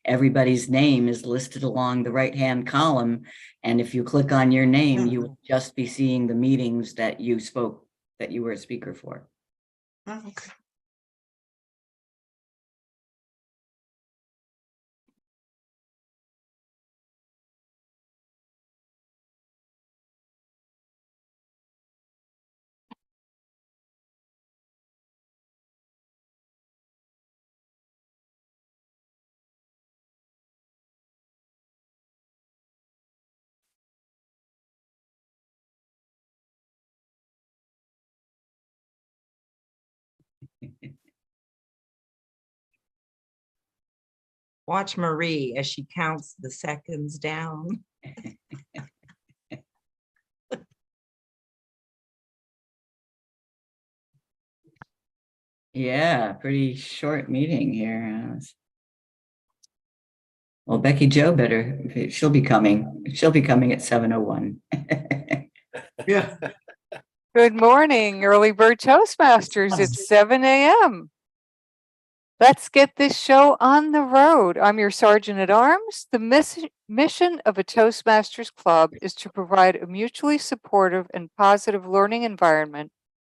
everybody's name is listed along the right-hand column. And if you click on your name, you will just be seeing the meetings that you were a speaker for. Okay. Watch Marie as she counts the seconds down. Yeah, pretty short meeting here. Well, Becky Jo she'll be coming. She'll be coming at 7:01. Yeah. Good morning, Earlybird Toastmasters. It's 7 a.m. Let's get this show on the road. I'm your Sergeant at Arms. The mission of a Toastmasters Club is to provide a mutually supportive and positive learning environment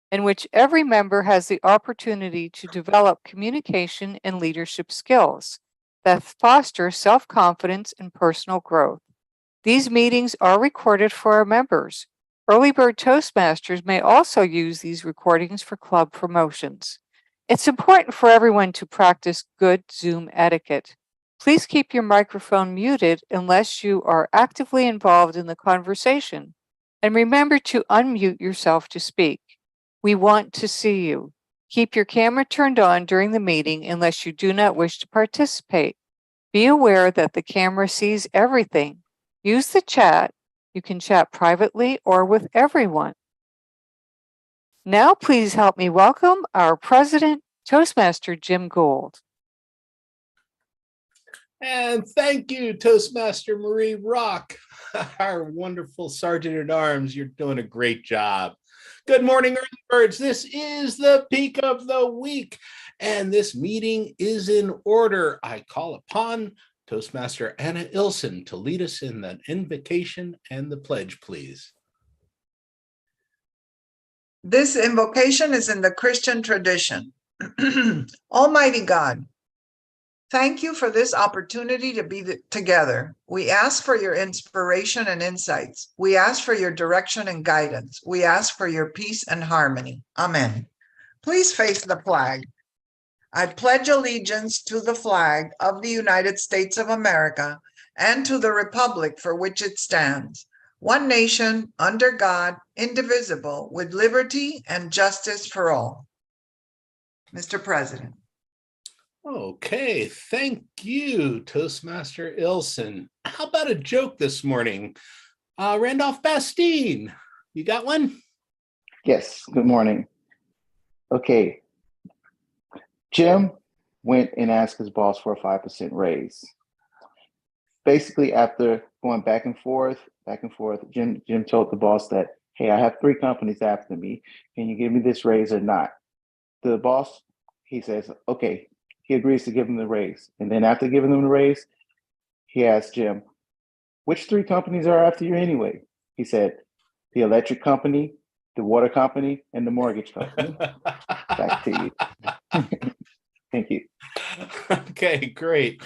in which every member has the opportunity to develop communication and leadership skills that foster self-confidence and personal growth. These meetings are recorded for our members. Earlybird Toastmasters may also use these recordings for club promotions. It's important for everyone to practice good Zoom etiquette. Please keep your microphone muted unless you are actively involved in the conversation. And remember to unmute yourself to speak. We want to see you. Keep your camera turned on during the meeting unless you do not wish to participate. Be aware that the camera sees everything. Use the chat. You can chat privately or with everyone. Now, please help me welcome our President, Toastmaster Jim Gould. And thank you, Toastmaster Marie Rock, our wonderful Sergeant at Arms. You're doing a great job. Good morning, early birds. This is the peak of the week, and this meeting is in order. I call upon Toastmaster Anna Ilson to lead us in the invocation and the pledge, please. This invocation is in the Christian tradition. Almighty God, thank you for this opportunity to be together. We ask for your inspiration and insights. We ask for your direction and guidance. We ask for your peace and harmony. Amen. Please face the flag. I pledge allegiance to the flag of the United States of America and to the republic for which it stands, one nation, under God, indivisible, with liberty and justice for all. Mr. President. Okay, thank you, Toastmaster Ilson. How about a joke this morning? Randolph Bastine, you got one? Yes, good morning. Okay, Jim went and asked his boss for a 5% raise. Basically, after going back and forth, Jim told the boss that, hey, I have 3 companies after me. Can you give me this raise or not? The boss, he says, okay. He agrees to give him the raise. And then after giving him the raise, he asked Jim, which 3 companies are after you anyway? He said, the electric company, the water company, and the mortgage company. Back to you. Thank you. Okay, great.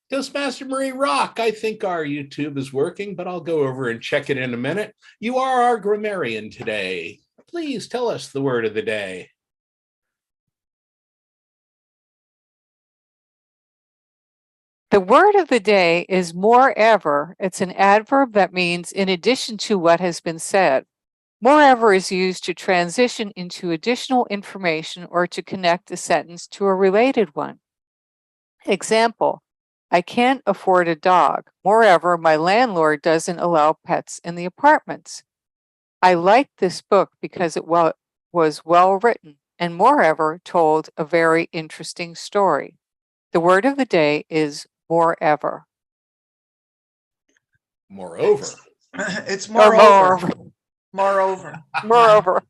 Toastmaster Marie Rock, I think our YouTube is working, but I'll go over and check it in a minute. You are our grammarian today. Please tell us the word of the day. The word of the day is moreover. It's an adverb that means in addition to what has been said. Moreover is used to transition into additional information or to connect a sentence to a related one. Example, I can't afford a dog. Moreover, my landlord doesn't allow pets in the apartments. I liked this book because it was well written and moreover told a very interesting story. The word of the day is moreover. Moreover. It's moreover. Moreover. Moreover.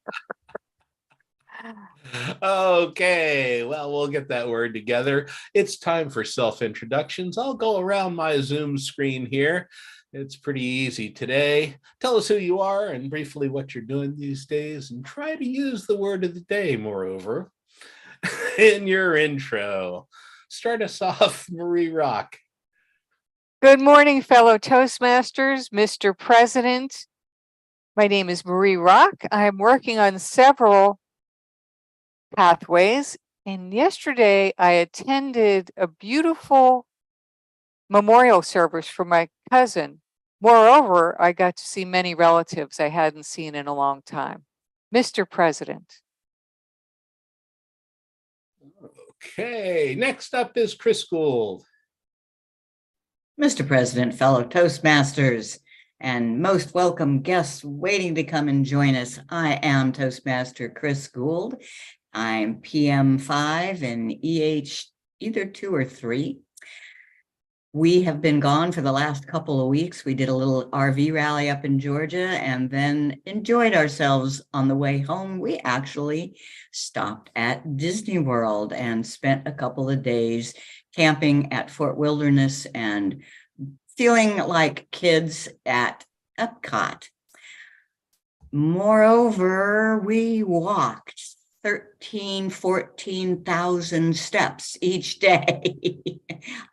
Okay, well, we'll get that word together. It's time for self-introductions. I'll go around my Zoom screen here. It's pretty easy today. Tell us who you are and briefly what you're doing these days, and try to use the word of the day, moreover, in your intro. Start us off, Marie Rock. Good morning, fellow Toastmasters, Mr. President. My name is Marie Rock. I'm working on several pathways. And yesterday I attended a beautiful memorial service for my cousin. Moreover, I got to see many relatives I hadn't seen in a long time. Mr. President. Okay, next up is Chris Gould. Mr. President, fellow Toastmasters, and most welcome guests waiting to come and join us. I am Toastmaster Chris Gould. I'm PM5 and EH either 2 or 3. We have been gone for the last couple of weeks. We did a little RV rally up in Georgia and then enjoyed ourselves on the way home. We actually stopped at Disney World and spent a couple of days camping at Fort Wilderness and feeling like kids at Epcot. Moreover, we walked 14,000 steps each day.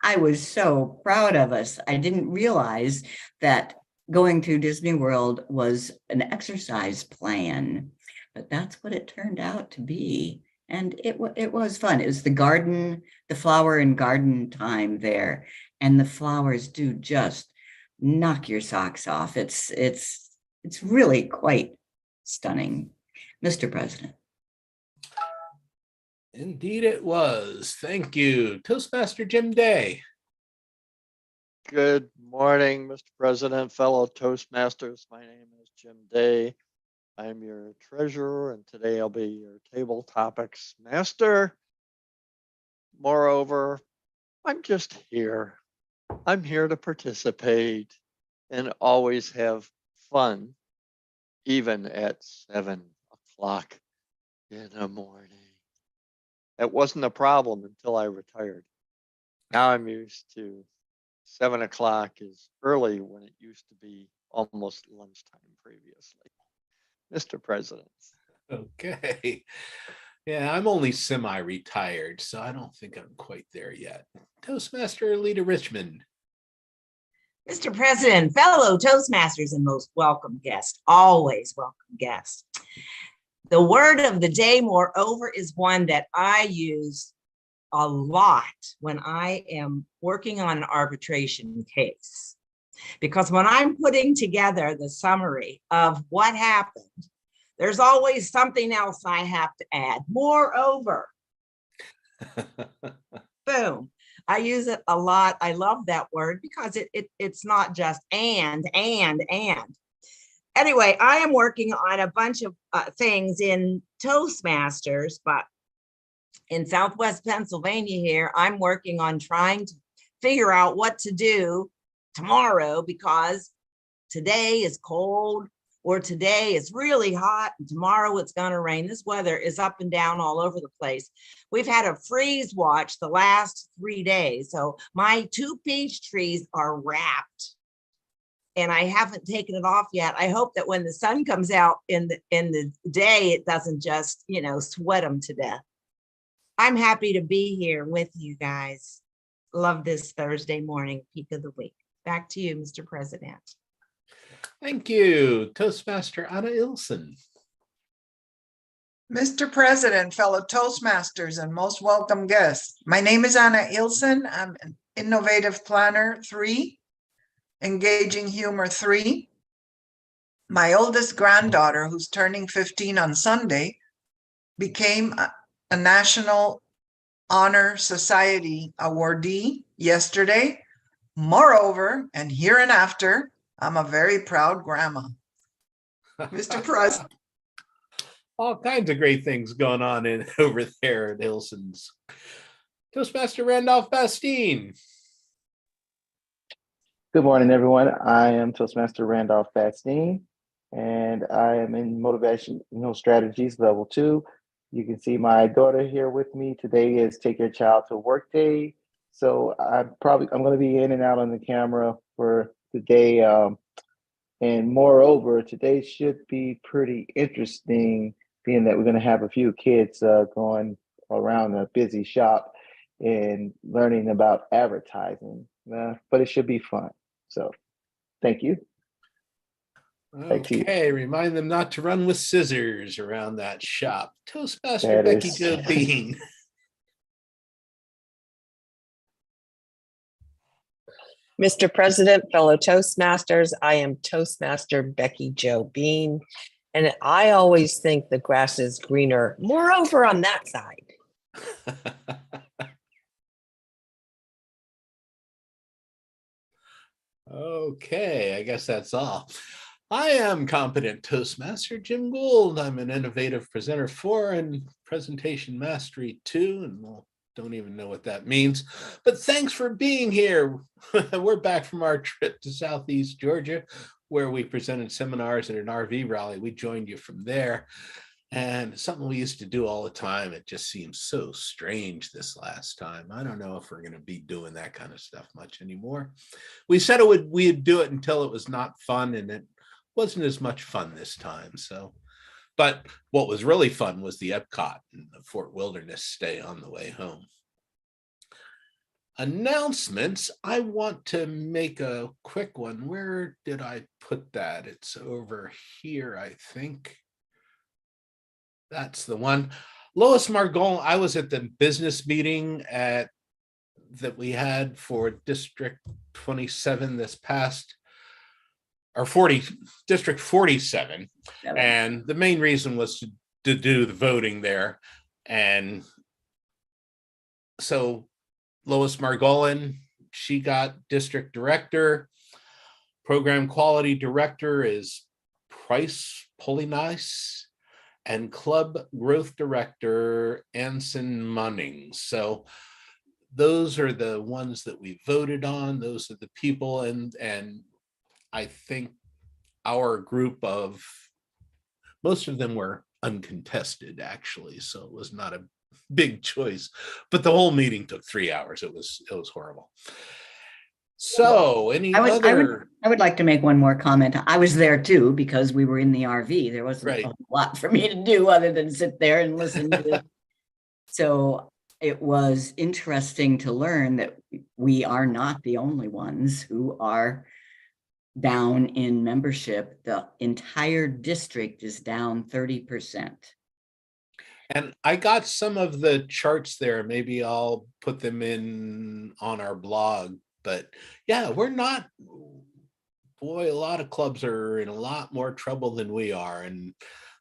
I was so proud of us. I didn't realize that going to Disney World was an exercise plan, but that's what it turned out to be. And it was fun. It was the garden, the flower and garden time there. And the flowers do just knock your socks off. It's really quite stunning, Mr. President. Indeed it was. Thank you. Toastmaster Jim Day. Good morning, Mr. President, fellow Toastmasters. My name is Jim Day. I'm your treasurer, and today I'll be your table topics master. Moreover, I'm just here. I'm here to participate and always have fun, even at 7 o'clock in the morning. That wasn't a problem until I retired. Now I'm used to 7 o'clock is early when it used to be almost lunchtime previously. Mr. President. Okay. Yeah, I'm only semi-retired, so I don't think I'm quite there yet. Toastmaster Alita Richmond. Mr. President, fellow Toastmasters, and most welcome guest, always welcome guest. The word of the day, moreover, is one that I use a lot when I am working on an arbitration case. Because when I'm putting together the summary of what happened, there's always something else I have to add. Moreover, boom. I use it a lot. I love that word because it's not just and. Anyway, I am working on a bunch of things in Toastmasters, but in Southwest Pennsylvania here, I'm working on trying to figure out what to do tomorrow because today is cold or today is really hot and tomorrow it's going to rain. This weather is up and down all over the place. We've had a freeze watch the last 3 days. So my 2 peach trees are wrapped and I haven't taken it off yet. I hope that when the sun comes out in the day, it doesn't just, sweat them to death. I'm happy to be here with you guys. Love this Thursday morning peak of the week. Back to you, Mr. President. Thank you. Toastmaster Anna Ilsen. Mr. President, fellow Toastmasters, and most welcome guests. My name is Anna Ilsen. I'm an Innovative Planner 3, Engaging Humor 3. My oldest granddaughter, who's turning 15 on Sunday, became a National Honor Society awardee yesterday. Moreover, and hereinafter, I'm a very proud grandma. Mr. President. All kinds of great things going on over there at Ilsen's. Toastmaster Randolph Bastine. Good morning, everyone. I am Toastmaster Randolph Bastine, and I am in Motivational Strategies Level 2, You can see my daughter here with me. Today is Take Your Child to Work Day. So I'm going to be in and out on the camera for today. And moreover, today should be pretty interesting, being that we're going to have a few kids going around a busy shop and learning about advertising. But it should be fun. So thank you. Back to you. Okay, remind them not to run with scissors around that shop. Toastmaster That Becky is- Jo Bean. Mr. President, fellow Toastmasters, I am Toastmaster Becky Jo Bean, and I always think the grass is greener, more over on that side. Okay, I guess that's all. I am competent Toastmaster Jim Gould. I'm an innovative presenter 4 and presentation mastery 2, and don't even know what that means. But thanks for being here. We're back from our trip to Southeast Georgia, where we presented seminars at an RV rally. We joined you from there. And something we used to do all the time. It just seems so strange this last time. I don't know if we're going to be doing that kind of stuff much anymore. We said we'd do it until it was not fun, and it wasn't as much fun this time. So, but what was really fun was the Epcot and the Fort Wilderness stay on the way home. Announcements. I want to make a quick one. Where did I put that? It's over here, I think. That's the one. Lois Margolin, I was at the business meeting that we had for District 27 this past, or District 47. And the main reason was to do the voting there. And so Lois Margolin, she got district director. Program quality director is Price Polinice. And club growth director, Anson Munning. So those are the ones that we voted on. Those are the people. And I think our group of, most of them were uncontested, actually. So it was not a big choice, but the whole meeting took 3 hours. It was horrible. So I would like to make one more comment. I was there too, because we were in the RV. There wasn't Right. a lot for me to do other than sit there and listen to it. So it was interesting to learn that we are not the only ones who are down in membership. The entire district is down 30%. And I got some of the charts there. Maybe I'll put them in on our blog. But yeah, we're not, boy, a lot of clubs are in a lot more trouble than we are. And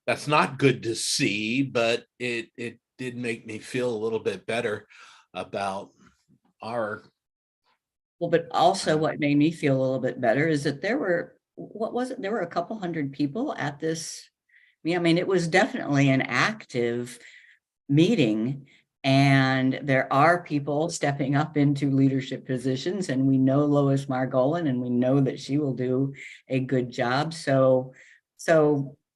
that's not good to see, but it did make me feel a little bit better about our. Well, but also what made me feel a little bit better is that there were, what was it? There were a couple hundred people at this. I mean, it was definitely an active meeting. And there are people stepping up into leadership positions, and we know Lois Margolin, and we know that she will do a good job. So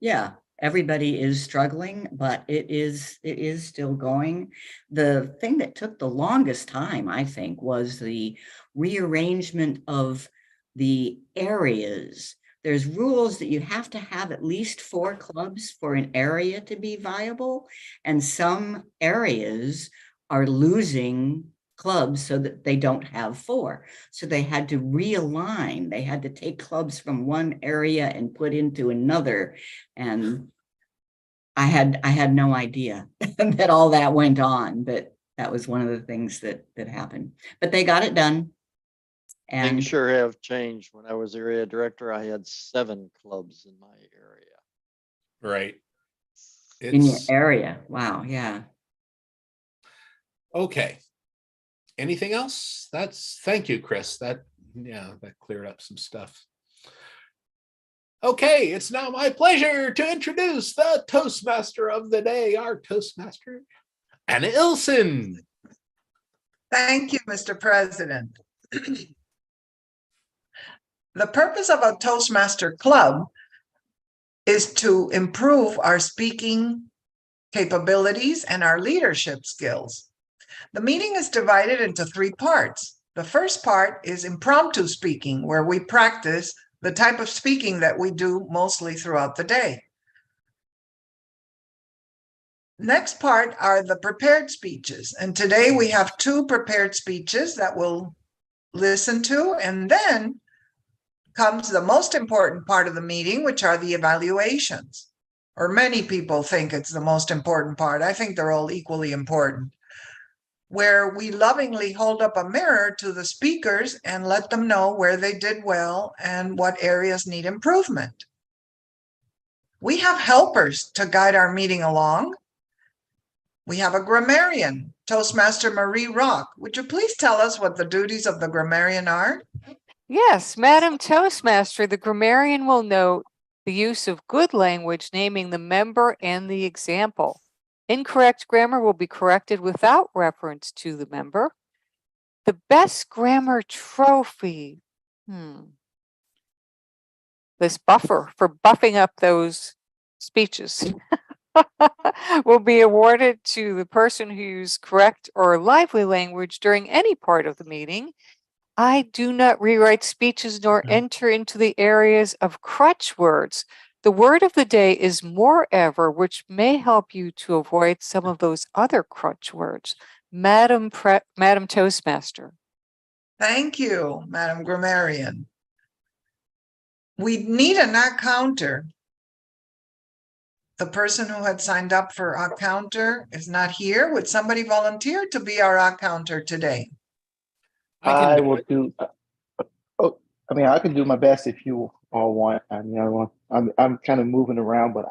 yeah, everybody is struggling, but it is still going. The thing that took the longest time, I think, was the rearrangement of the areas. There's rules that you have to have at least 4 clubs for an area to be viable. And some areas are losing clubs so that they don't have 4. So they had to realign. They had to take clubs from one area and put into another. And I had no idea that all that went on, but that was one of the things that happened. But they got it done. And Things sure have changed. When I was area director, I had 7 clubs in my area. Right. in your area. Wow. Yeah. Okay. Anything else? Thank you, Chris. That cleared up some stuff. Okay, it's now my pleasure to introduce the Toastmaster of the day, our Toastmaster, Anna Ilson. Thank you, Mr. President. The purpose of a Toastmaster Club is to improve our speaking capabilities, and our leadership skills. The meeting is divided into 3 parts. The first part is impromptu speaking, where we practice the type of speaking that we do mostly throughout the day. Next part are the prepared speeches. And today we have 2 prepared speeches that we'll listen to. And then comes the most important part of the meeting, which are the evaluations. Or many people think it's the most important part. I think they're all equally important, where we lovingly hold up a mirror to the speakers and let them know where they did well and what areas need improvement. We have helpers to guide our meeting along. We have a grammarian, Toastmaster Marie Rock. Would you please tell us what the duties of the grammarian are? Yes, Madam Toastmaster, the grammarian will note the use of good language, naming the member and the example. Incorrect grammar will be corrected without reference to the member. The best grammar trophy. This buffer for buffing up those speeches will be awarded to the person who used correct or lively language during any part of the meeting. I do not rewrite speeches nor enter into the areas of crutch words. The word of the day is moreover, which may help you to avoid some of those other crutch words. Madam Toastmaster. Thank you, Madam Grammarian. We need a knock counter. The person who had signed up for our counter is not here. Would somebody volunteer to be our counter today? I will do. I can do my best if you all want. I'm kind of moving around, but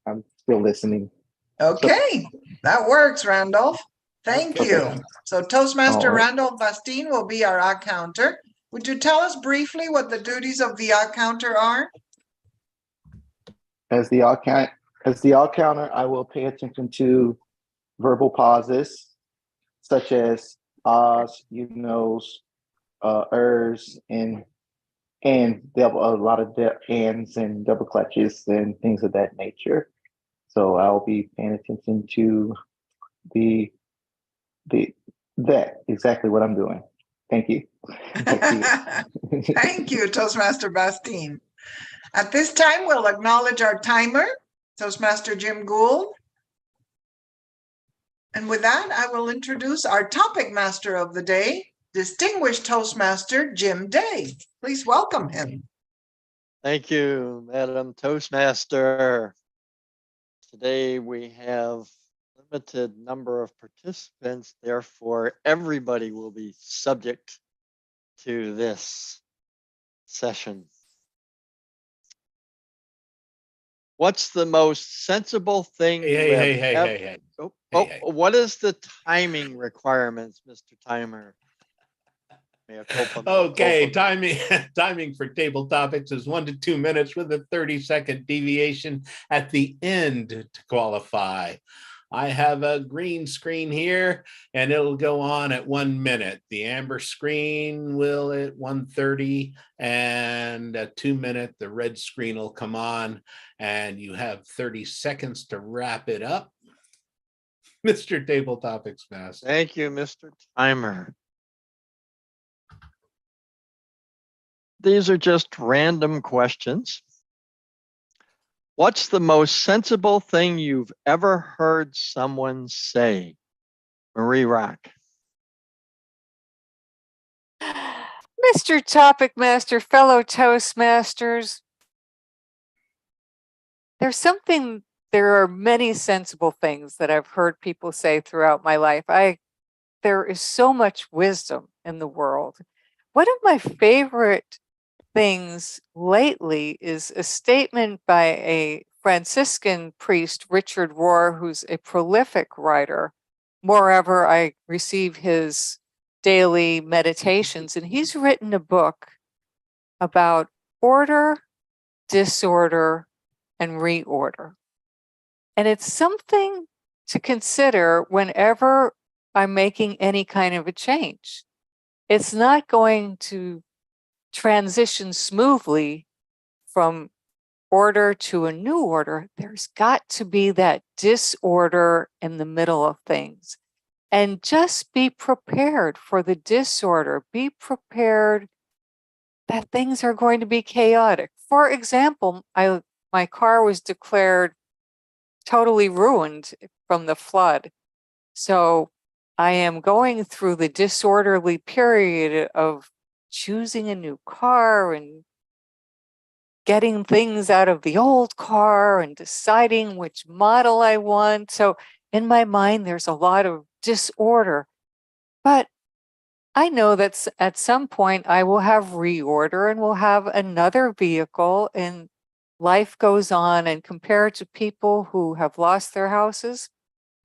I'm still listening. Okay, that works, Randolph. Thank Okay. you. So Toastmaster All right. Randolph Bastine will be our counter. Would you tell us briefly what the duties of the counter are? As the all counter, I will pay attention to verbal pauses, such as ahs, you knows, ers, and a lot of ands and double clutches and things of that nature. So I'll be paying attention to that exactly what I'm doing. Thank you. Thank you, Toastmaster Bastine. At this time, we'll acknowledge our timer, Toastmaster Jim Gould. And with that, I will introduce our topic master of the day, distinguished Toastmaster Jim Day. Please welcome him. Thank you, Madam Toastmaster. Today we have limited number of participants, therefore everybody will be subject to this session. What's the most sensible thing? Hey. What is the timing requirements, Mr. Timer? Okay, timing for table topics is 1 to 2 minutes with a 30-second deviation at the end to qualify. I have a green screen here and it'll go on at 1 minute. The amber screen will at 1:30, and at 2 minutes, the red screen will come on and you have 30 seconds to wrap it up. Mr. Table Topics Master. Thank you, Mr. Timer. These are just random questions. What's the most sensible thing you've ever heard someone say? Marie Rock. Mr. Topic Master, fellow Toastmasters, there are many sensible things that I've heard people say throughout my life. There is so much wisdom in the world. One of my favorite things lately is a statement by a Franciscan priest, Richard Rohr, who's a prolific writer. Moreover, I receive his daily meditations, and he's written a book about order, disorder, and reorder. And it's something to consider whenever I'm making any kind of a change. It's not going to transition smoothly from order to a new order, there's got to be that disorder in the middle of things. And just be prepared for the disorder. Be prepared that things are going to be chaotic. For example, my car was declared totally ruined from the flood. So I am going through the disorderly period of choosing a new car and getting things out of the old car and deciding which model I want. So in my mind, there's a lot of disorder. But I know that at some point I will have reorder and will have another vehicle, and life goes on. And compared to people who have lost their houses,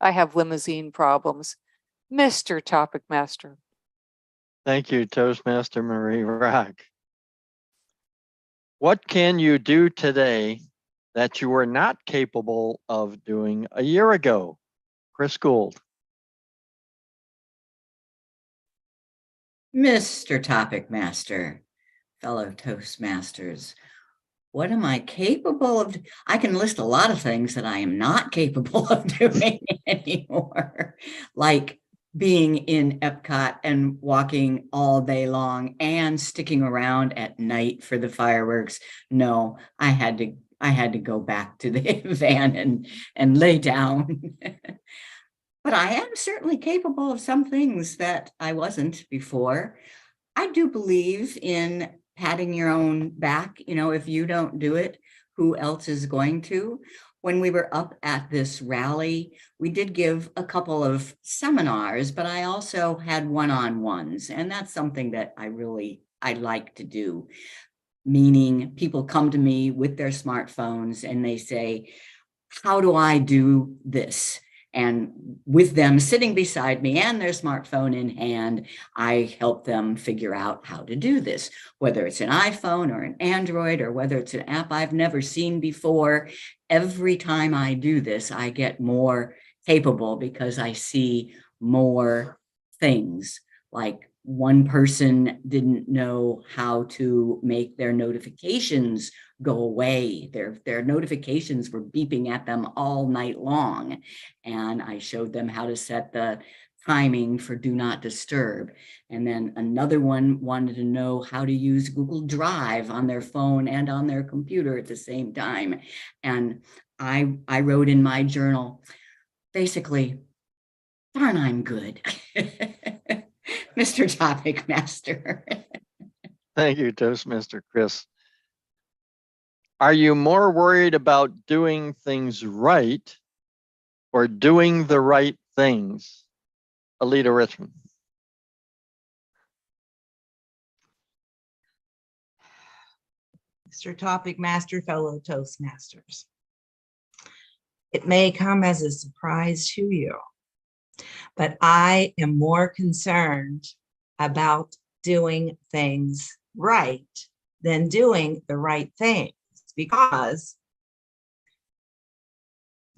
I have limousine problems. Mr. Topic Master. Thank you, Toastmaster Marie Rock. What can you do today that you were not capable of doing a year ago? Chris Gould. Mr. Topic Master, fellow Toastmasters, what am I capable of? I can list a lot of things that I am not capable of doing anymore, like being in Epcot and walking all day long and sticking around at night for the fireworks. No, I had to go back to the van and lay down. But I am certainly capable of some things that I wasn't before. I do believe in patting your own back. You know, if you don't do it, who else is going to? When we were up at this rally, we did give a couple of seminars, but I also had one-on-ones, and that's something that I like to do. Meaning people come to me with their smartphones and they say, how do I do this? And with them sitting beside me and their smartphone in hand, I help them figure out how to do this, whether it's an iPhone or an Android, or whether it's an app I've never seen before. Every time I do this, I get more capable because I see more things. Like one person didn't know how to make their notifications go away. Their notifications were beeping at them all night long. And I showed them how to set the timing for do not disturb. And then another one wanted to know how to use Google Drive on their phone and on their computer at the same time. And I wrote in my journal, basically, darn, I'm good. Mr. Topic Master. Thank you, Toastmaster Chris. Are you more worried about doing things right or doing the right things? Alita Richmond. Mr. Topic Master, fellow Toastmasters. It may come as a surprise to you, but I am more concerned about doing things right than doing the right things, because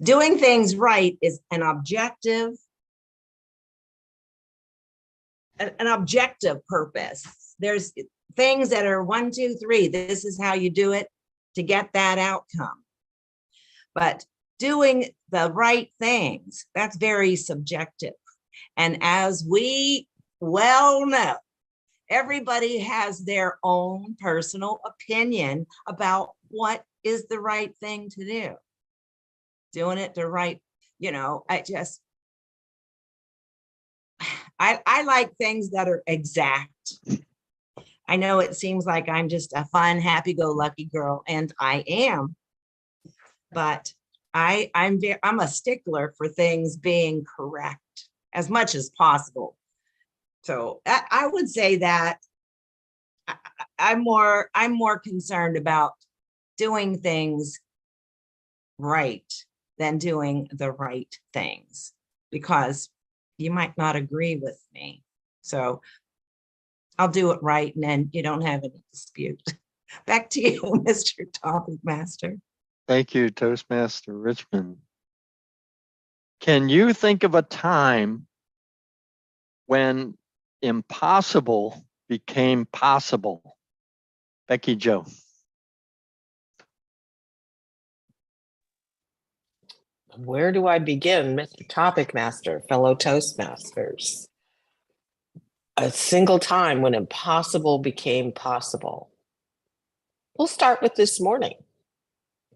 doing things right is an objective purpose. There's things that are 1, 2, 3. This is how you do it to get that outcome. But doing the right things, that's very subjective. And as we well know, everybody has their own personal opinion about what is the right thing to do. Doing it the right, I like things that are exact. I know it seems like I'm just a fun, happy-go-lucky girl, and I am, but I'm a stickler for things being correct as much as possible. So I would say that I'm more concerned about doing things right than doing the right things, because you might not agree with me. So I'll do it right, and then you don't have any dispute. Back to you, Mr. Topic Master. Thank you, Toastmaster Richmond. Can you think of a time when impossible became possible? Becky Jo. Where do I begin, Mr. Topic Master, fellow Toastmasters? A single time when impossible became possible. We'll start with this morning.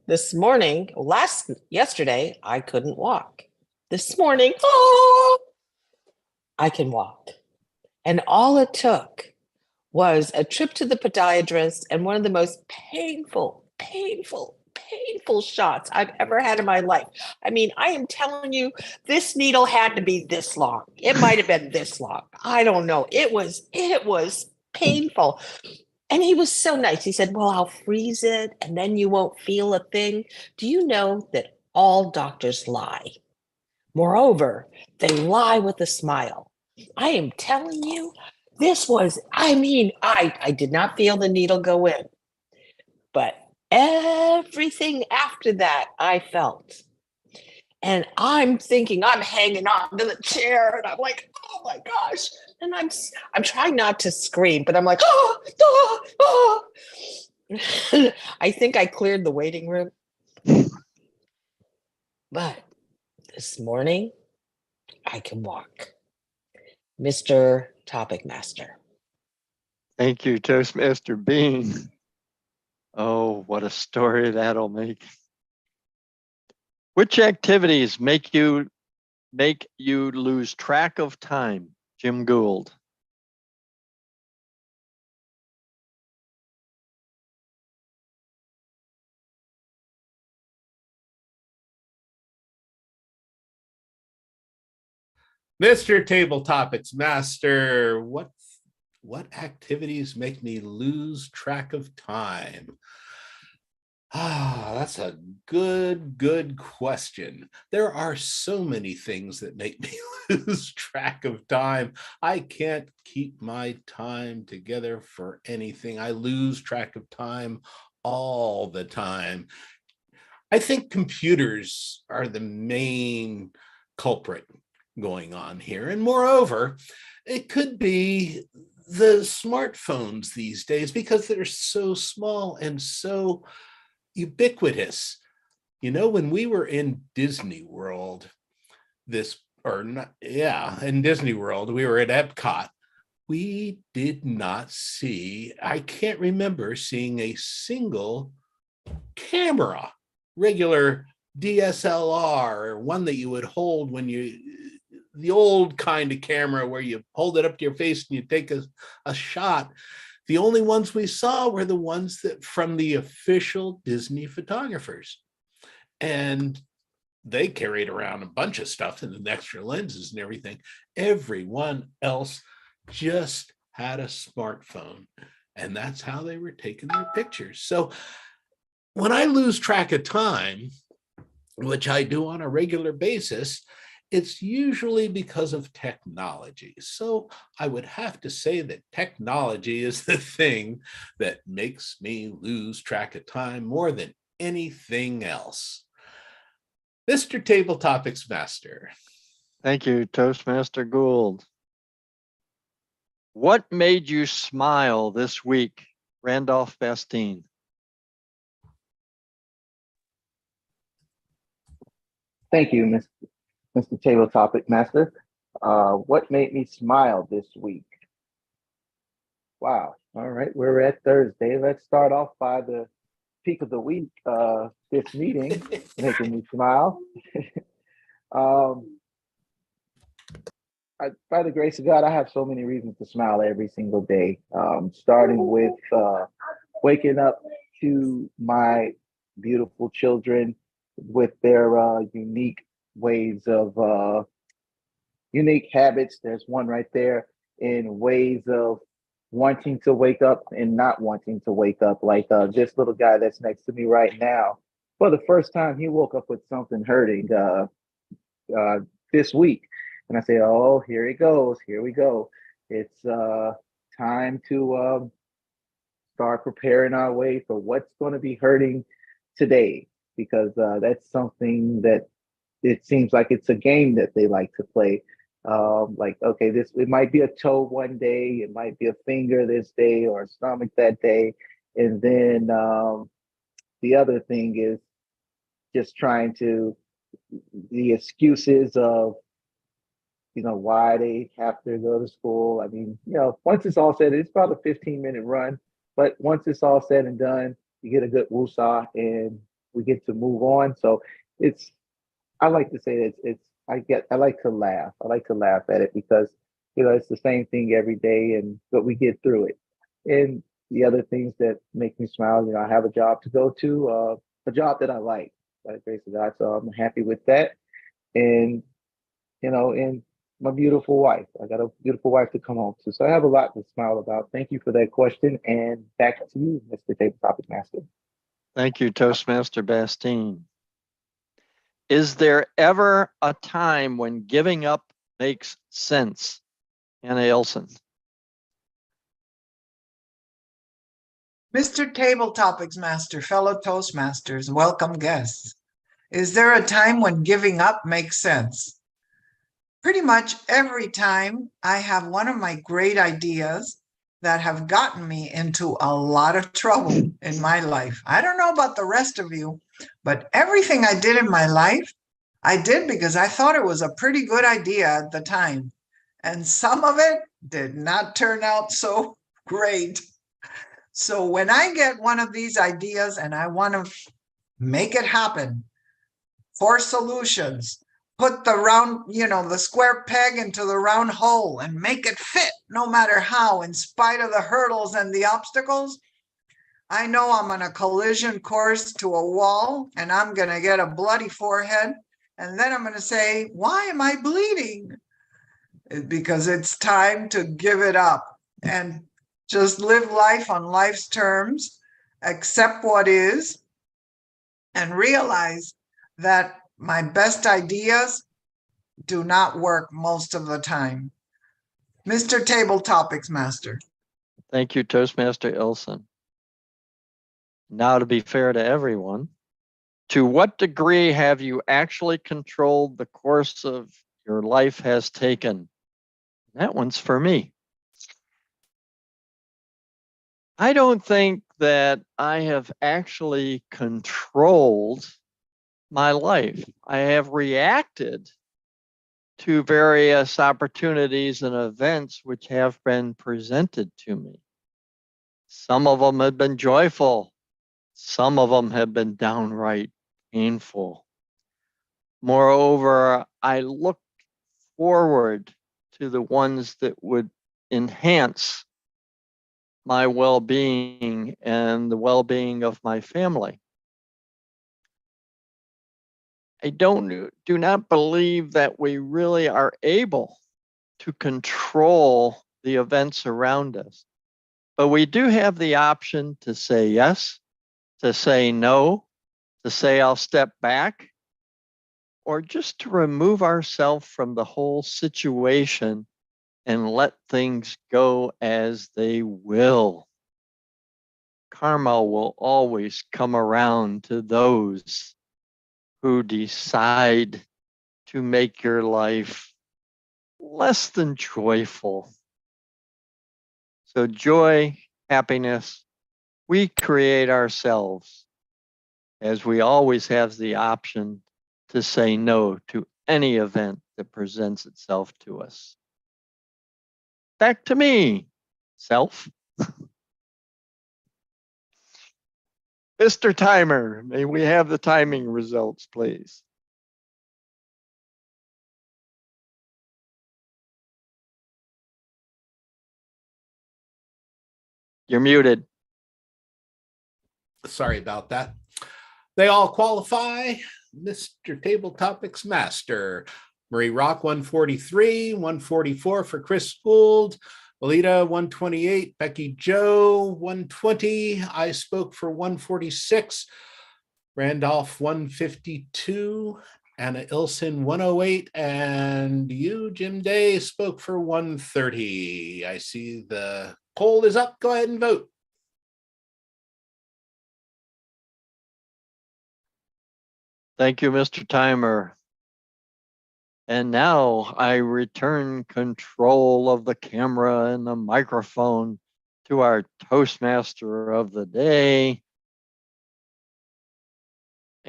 This morning, yesterday, I couldn't walk. This morning, I can walk. And all it took was a trip to the podiatrist and one of the most painful shots I've ever had in my life. I mean, I am telling you, this needle had to be this long. It might have been this long. I don't know. It was painful. And he was so nice. He said, well, I'll freeze it and then you won't feel a thing. Do you know that all doctors lie? Moreover, they lie with a smile. I am telling you, I did not feel the needle go in, but everything after that I felt. And I'm thinking I'm hanging on to the chair and I'm like, oh my gosh. And I'm trying not to scream, but I'm like, I think I cleared the waiting room. But this morning, I can walk. Mr. Topic Master. Thank you, Toastmaster Bean. Oh, what a story that'll make. Which activities make you lose track of time? Jim Gould. Mr. Table Topics Master, what activities make me lose track of time? That's a good question. There are so many things that make me lose track of time. I can't keep my time together for anything. I lose track of time all the time. I think computers are the main culprit going on here. And moreover, it could be the smartphones these days because they're so small and so ubiquitous. You know, when we were in Disney World, in Disney World, we were at Epcot. We did not see, I can't remember seeing a single camera, regular DSLR, or one that you would hold the old kind of camera where you hold it up to your face and you take a shot. The only ones we saw were the ones that from the official Disney photographers. And they carried around a bunch of stuff and the extra lenses and everything. Everyone else just had a smartphone. And that's how they were taking their pictures. So when I lose track of time, which I do on a regular basis, it's usually because of technology. So I would have to say that technology is the thing that makes me lose track of time more than anything else. Mr. Table Topics Master. Thank you, Toastmaster Gould. What made you smile this week, Randolph Bastine? Thank you, Mr. Table Topic Master. What made me smile this week? Wow. All right, we're at Thursday. Let's start off by the peak of the week. This meeting making me smile. By the grace of God, I have so many reasons to smile every single day. Starting with waking up to my beautiful children with their unique ways of unique habits. There's one right there in ways of wanting to wake up and not wanting to wake up. Like this little guy that's next to me right now, for the first time, he woke up with something hurting this week. And I say, oh, here it goes. Here we go. It's time to start preparing our way for what's going to be hurting today, because that's something that it seems like it's a game that they like to play. Like, okay, it might be a toe one day, it might be a finger this day, or a stomach that day. And then the other thing is just trying to the excuses of, why they have to go to school. I mean, once it's all said, it's about a 15-minute run, but once it's all said and done, you get a good woosah and we get to move on. So it's, I like to say I like to laugh. I like to laugh at it because, it's the same thing every day, but we get through it. And the other things that make me smile, I have a job to go to, a job that I like, by the grace of God. So I'm happy with that. And, and my beautiful wife. I got a beautiful wife to come home to. So I have a lot to smile about. Thank you for that question. And back to you, Mr. Table Topic Master. Thank you, Toastmaster Bastine. Is there ever a time when giving up makes sense? Anna Ilson. Mr. Table Topics Master, fellow Toastmasters, welcome guests. Is there a time when giving up makes sense? Pretty much every time I have one of my great ideas that have gotten me into a lot of trouble in my life. I don't know about the rest of you, but everything I did in my life, I did because I thought it was a pretty good idea at the time. And some of it did not turn out so great. So when I get one of these ideas and I want to make it happen, for solutions, put the round, the square peg into the round hole and make it fit no matter how, in spite of the hurdles and the obstacles, I know I'm on a collision course to a wall and I'm going to get a bloody forehead. And then I'm going to say, why am I bleeding? Because it's time to give it up and just live life on life's terms, accept what is, and realize that my best ideas do not work most of the time. Mr. Table Topics Master. Thank you, Toastmaster Ilson. Now, to be fair to everyone, to what degree have you actually controlled the course of your life has taken? That one's for me. I don't think that I have actually controlled my life. I have reacted to various opportunities and events which have been presented to me. Some of them have been joyful. Some of them have been downright painful. Moreover, I look forward to the ones that would enhance my well-being and the well-being of my family. I do not believe that we really are able to control the events around us, but we do have the option to say yes, to say no, to say I'll step back, or just to remove ourselves from the whole situation and let things go as they will. Karma will always come around to those who decide to make your life less than joyful. So joy, happiness, we create ourselves, as we always have the option to say no to any event that presents itself to us. Back to me, self. Mr. Timer, may we have the timing results, please? You're muted. Sorry about that. They all qualify. Mr. Table Topics Master. Marie Rock, 143, 144 for Chris Gould. Alita, 128, Becky Joe, 120. I spoke for 146. Randolph, 152. Anna Ilson, 108. And you, Jim Day, spoke for 130. I see the poll is up. Go ahead and vote. Thank you, Mr. Timer. And now I return control of the camera and the microphone to our Toastmaster of the day.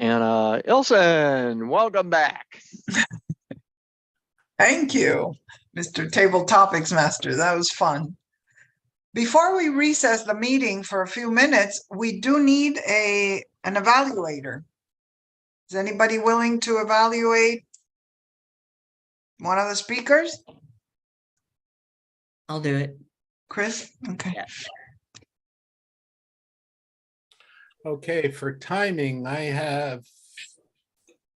Anna Ilson, welcome back. Thank you, Mr. Table Topics Master. That was fun. Before we recess the meeting for a few minutes, we do need an evaluator. Is anybody willing to evaluate one of the speakers? I'll do it. Chris? Okay. Yeah. Okay, for timing, I have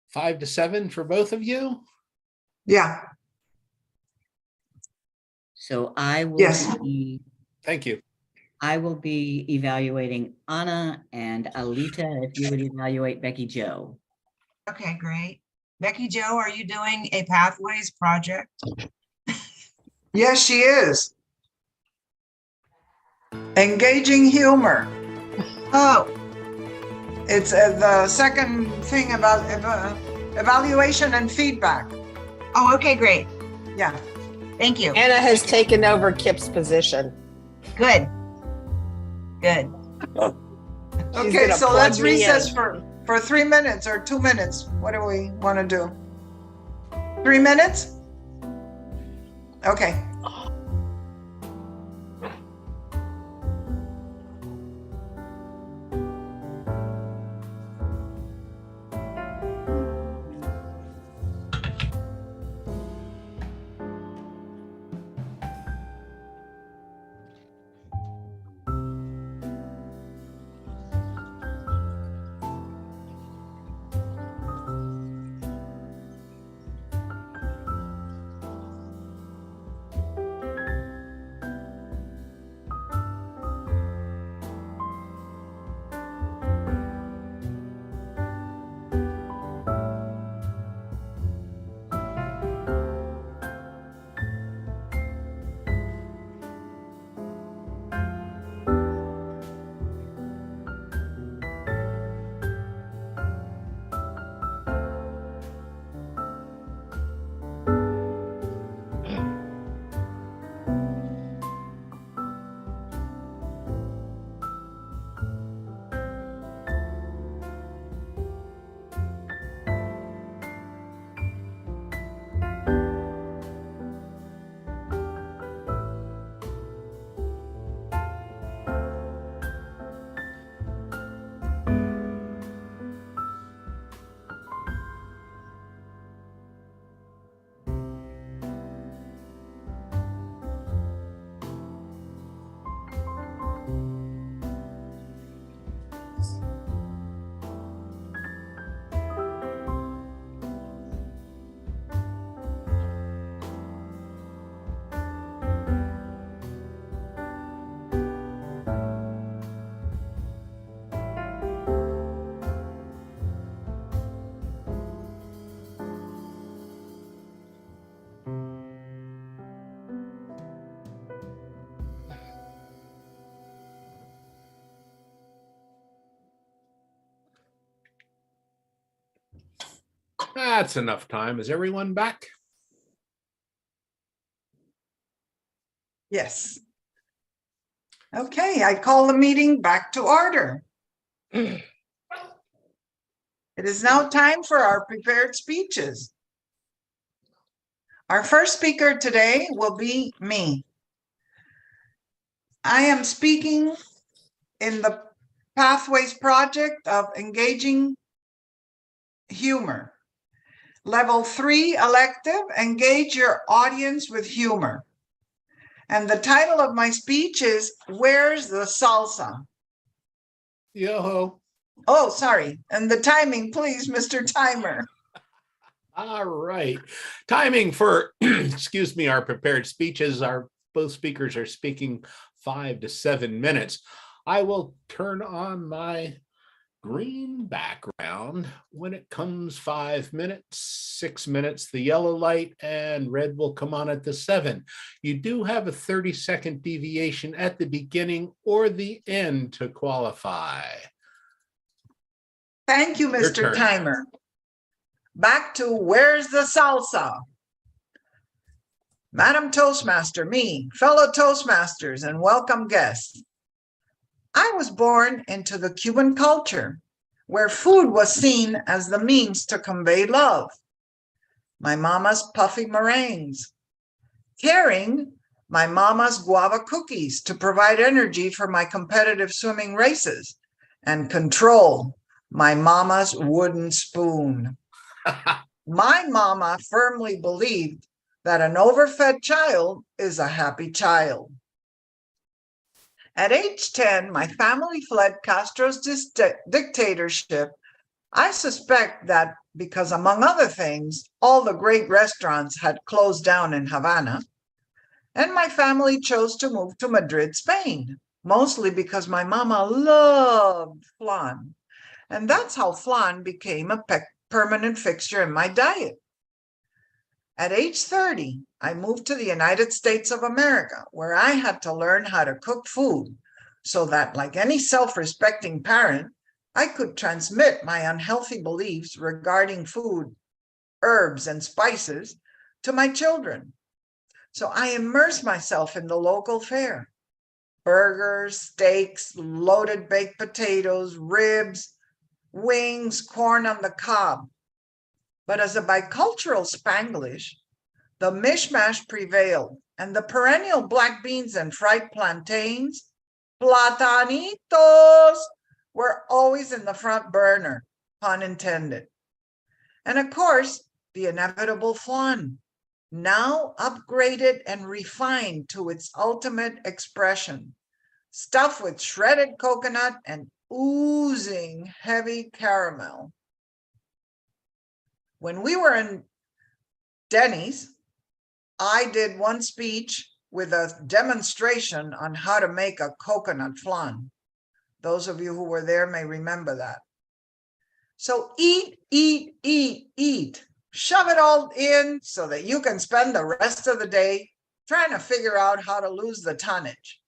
5 to 7 for both of you. Yeah. So I will Yes. be, Thank you. I will be evaluating Anna, and Alita, if you would evaluate Becky Joe. Okay, great. Becky Joe, are you doing a Pathways project? Yes, she is. Engaging humor. Oh, It's the second thing about evaluation and feedback. oh, okay, great. Yeah. Thank you. Anna has taken over Kip's position. Good. Good. Okay, gonna so plug let's me recess in. for 3 minutes or 2 minutes. What do we want to do? 3 minutes? Okay. That's enough time. Is everyone back? Yes. Okay, I call the meeting back to order. It is now time for our prepared speeches. Our first speaker today will be me. I am speaking in the Pathways project of engaging humor. Level 3 elective, engage your audience with humor. And the title of my speech is, Where's the Salsa? Yo-ho. Oh, sorry. And the timing, please, Mr. Timer. All right. Timing for, excuse me, our prepared speeches. Both speakers are speaking 5 to 7 minutes. I will turn on my green background when it comes 5 minutes, 6 minutes, the yellow light, and red will come on at the 7. You do have a 30-second deviation at the beginning or the end to qualify. Thank you, Your Mr. turn. Timer. Back to Where's the Salsa? Madam Toastmaster, me, fellow Toastmasters, and welcome guests. I was born into the Cuban culture, where food was seen as the means to convey love. My mama's puffy meringues. Carrying my mama's guava cookies to provide energy for my competitive swimming races. And control my mama's wooden spoon. My mama firmly believed that an overfed child is a happy child. At age 10, my family fled Castro's dictatorship. I suspect that because, among other things, all the great restaurants had closed down in Havana, and my family chose to move to Madrid, Spain, mostly because my mama loved flan. And that's how flan became a permanent fixture in my diet. At age 30, I moved to the United States of America, where I had to learn how to cook food so that, like any self-respecting parent, I could transmit my unhealthy beliefs regarding food, herbs, and spices to my children. So I immersed myself in the local fare. Burgers, steaks, loaded baked potatoes, ribs, wings, corn on the cob. But as a bicultural Spanglish, the mishmash prevailed, and the perennial black beans and fried plantains, platanitos, were always in the front burner, pun intended. And of course, the inevitable flan, now upgraded and refined to its ultimate expression, stuffed with shredded coconut and oozing heavy caramel. When we were in Denny's, I did one speech with a demonstration on how to make a coconut flan. Those of you who were there may remember that. So eat, eat, eat, eat. Shove it all in so that you can spend the rest of the day trying to figure out how to lose the tonnage.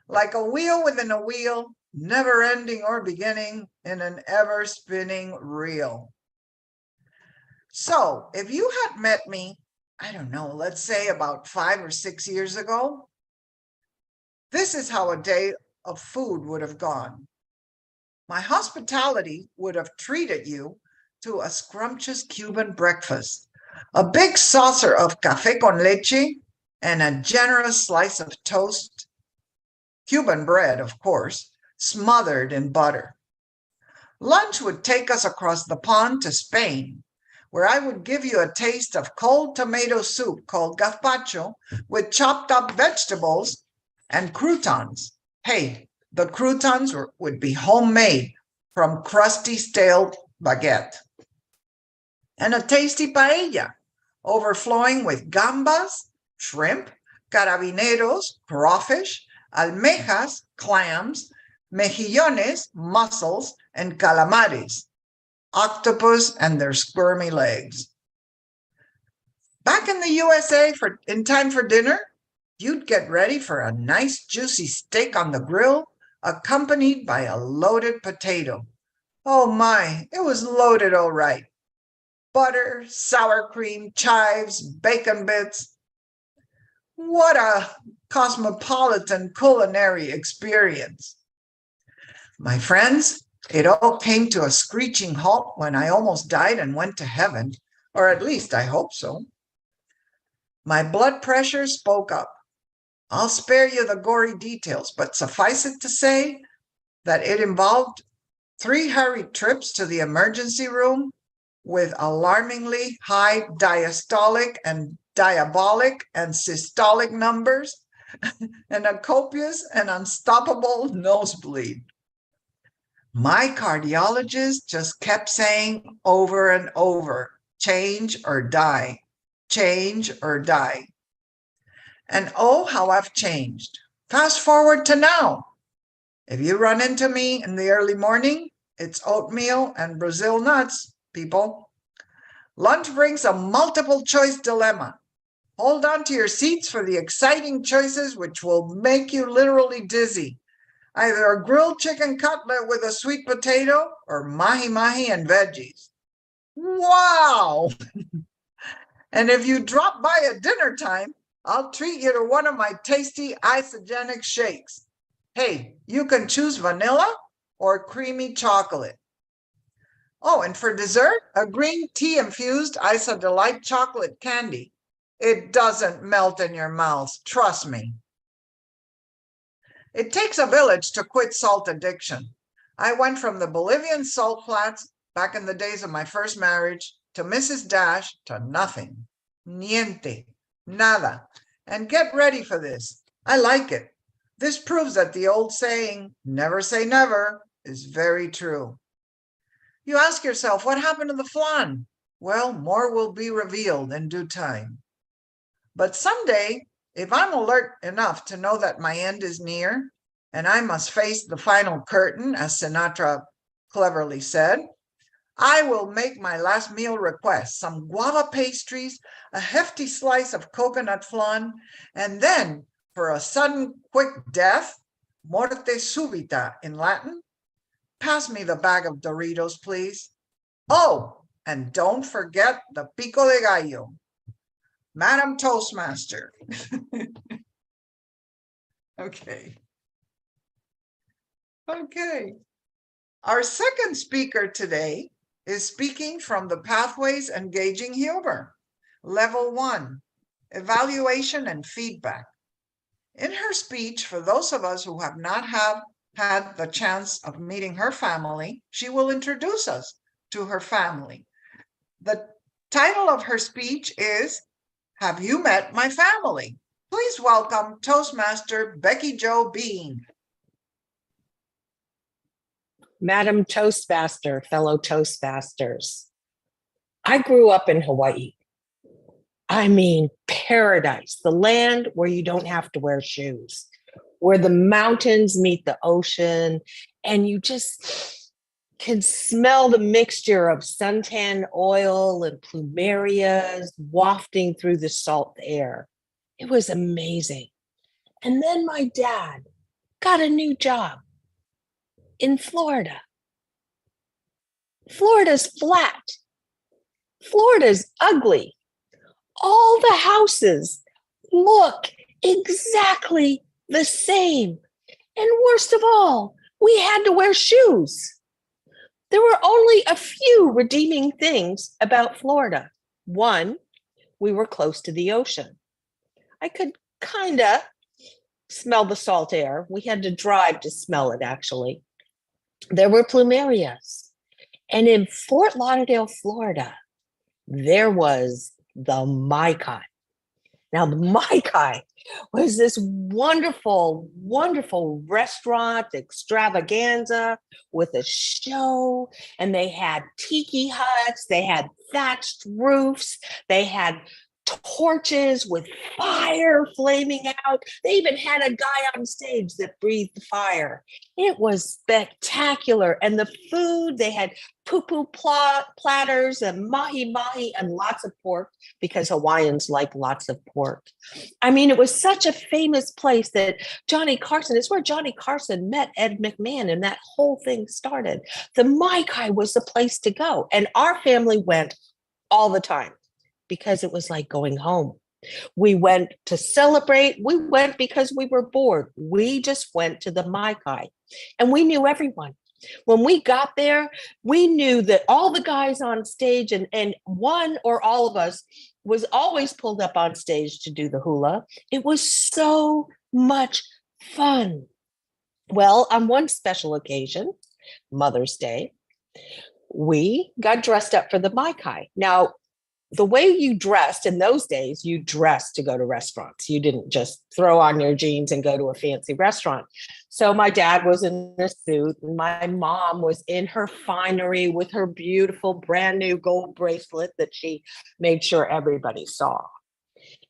Like a wheel within a wheel, never ending or beginning in an ever spinning reel. So if you had met me, I don't know, let's say about 5 or 6 years ago, this is how a day of food would have gone. My hospitality would have treated you to a scrumptious Cuban breakfast, a big saucer of café con leche, and a generous slice of toast, Cuban bread, of course, smothered in butter. Lunch would take us across the pond to Spain, where I would give you a taste of cold tomato soup called gazpacho with chopped up vegetables and croutons. Hey, the croutons would be homemade from crusty stale baguette. And a tasty paella, overflowing with gambas, shrimp, carabineros, crawfish, almejas, clams, mejillones, mussels, and calamares, octopus and their squirmy legs. Back in the USA, in time for dinner, you'd get ready for a nice juicy steak on the grill, accompanied by a loaded potato. Oh my, it was loaded all right. Butter, sour cream, chives, bacon bits. What a cosmopolitan culinary experience. My friends, it all came to a screeching halt when I almost died and went to heaven, or at least I hope so. My blood pressure spoke up. I'll spare you the gory details, but suffice it to say that it involved 3 hurried trips to the emergency room with alarmingly high diastolic and diabolic and systolic numbers and a copious and unstoppable nosebleed. My cardiologist just kept saying over and over, change or die, change or die. And oh, how I've changed. Fast forward to now. If you run into me in the early morning, it's oatmeal and Brazil nuts, people. Lunch brings a multiple choice dilemma. Hold on to your seats for the exciting choices which will make you literally dizzy. Either a grilled chicken cutlet with a sweet potato or mahi-mahi and veggies. Wow! And if you drop by at dinner time, I'll treat you to one of my tasty isogenic shakes. Hey, you can choose vanilla or creamy chocolate. Oh, and for dessert, a green tea infused Isa Delight chocolate candy. It doesn't melt in your mouth, trust me. It takes a village to quit salt addiction. I went from the Bolivian salt flats back in the days of my first marriage to Mrs. Dash to nothing. Niente, nada. And get ready for this. I like it. This proves that the old saying, never say never, is very true. You ask yourself, what happened to the flan? Well, more will be revealed in due time. But someday, if I'm alert enough to know that my end is near, and I must face the final curtain, as Sinatra cleverly said, I will make my last meal request, some guava pastries, a hefty slice of coconut flan, and then, for a sudden quick death, morte subita in Latin, pass me the bag of Doritos, please. Oh, and don't forget the pico de gallo. Madam Toastmaster. Okay. Okay. Our second speaker today is speaking from the Pathways Engaging Humor, Level 1, Evaluation and Feedback. In her speech, for those of us who have not had the chance of meeting her family, she will introduce us to her family. The title of her speech is, Have You Met My Family? Please welcome Toastmaster Becky Jo Bean. Madam Toastmaster, fellow Toastmasters, I grew up in Hawaii. I mean, paradise, the land where you don't have to wear shoes, where the mountains meet the ocean, and you just can smell the mixture of suntan oil and plumerias wafting through the salt air. It was amazing. And then my dad got a new job in Florida. Florida's flat. Florida's ugly. All the houses look exactly the same. And worst of all, we had to wear shoes. There were only a few redeeming things about Florida. One, we were close to the ocean. I could kind of smell the salt air. We had to drive to smell it, actually. There were plumerias. And in Fort Lauderdale, Florida, there was the Mai Kai. Now, the Mai Kai was this wonderful, wonderful restaurant extravaganza with a show, and they had tiki huts, they had thatched roofs, they had torches with fire flaming out. They even had a guy on stage that breathed fire. It was spectacular. And the food, they had poo-poo platters and mahi-mahi and lots of pork, because Hawaiians like lots of pork. I mean, it was such a famous place that Johnny Carson, it's where Johnny Carson met Ed McMahon, and that whole thing started. The Mai Kai was the place to go. And our family went all the time, because it was like going home. We went to celebrate. We went because we were bored. We just went to the Mai Kai, and we knew everyone. When we got there, we knew that all the guys on stage, and one or all of us was always pulled up on stage to do the hula. It was so much fun. Well, on one special occasion, Mother's Day, we got dressed up for the Mai Kai. Now, the way you dressed in those days, you dressed to go to restaurants. You didn't just throw on your jeans and go to a fancy restaurant. So my dad was in a suit, and my mom was in her finery with her beautiful brand new gold bracelet that she made sure everybody saw.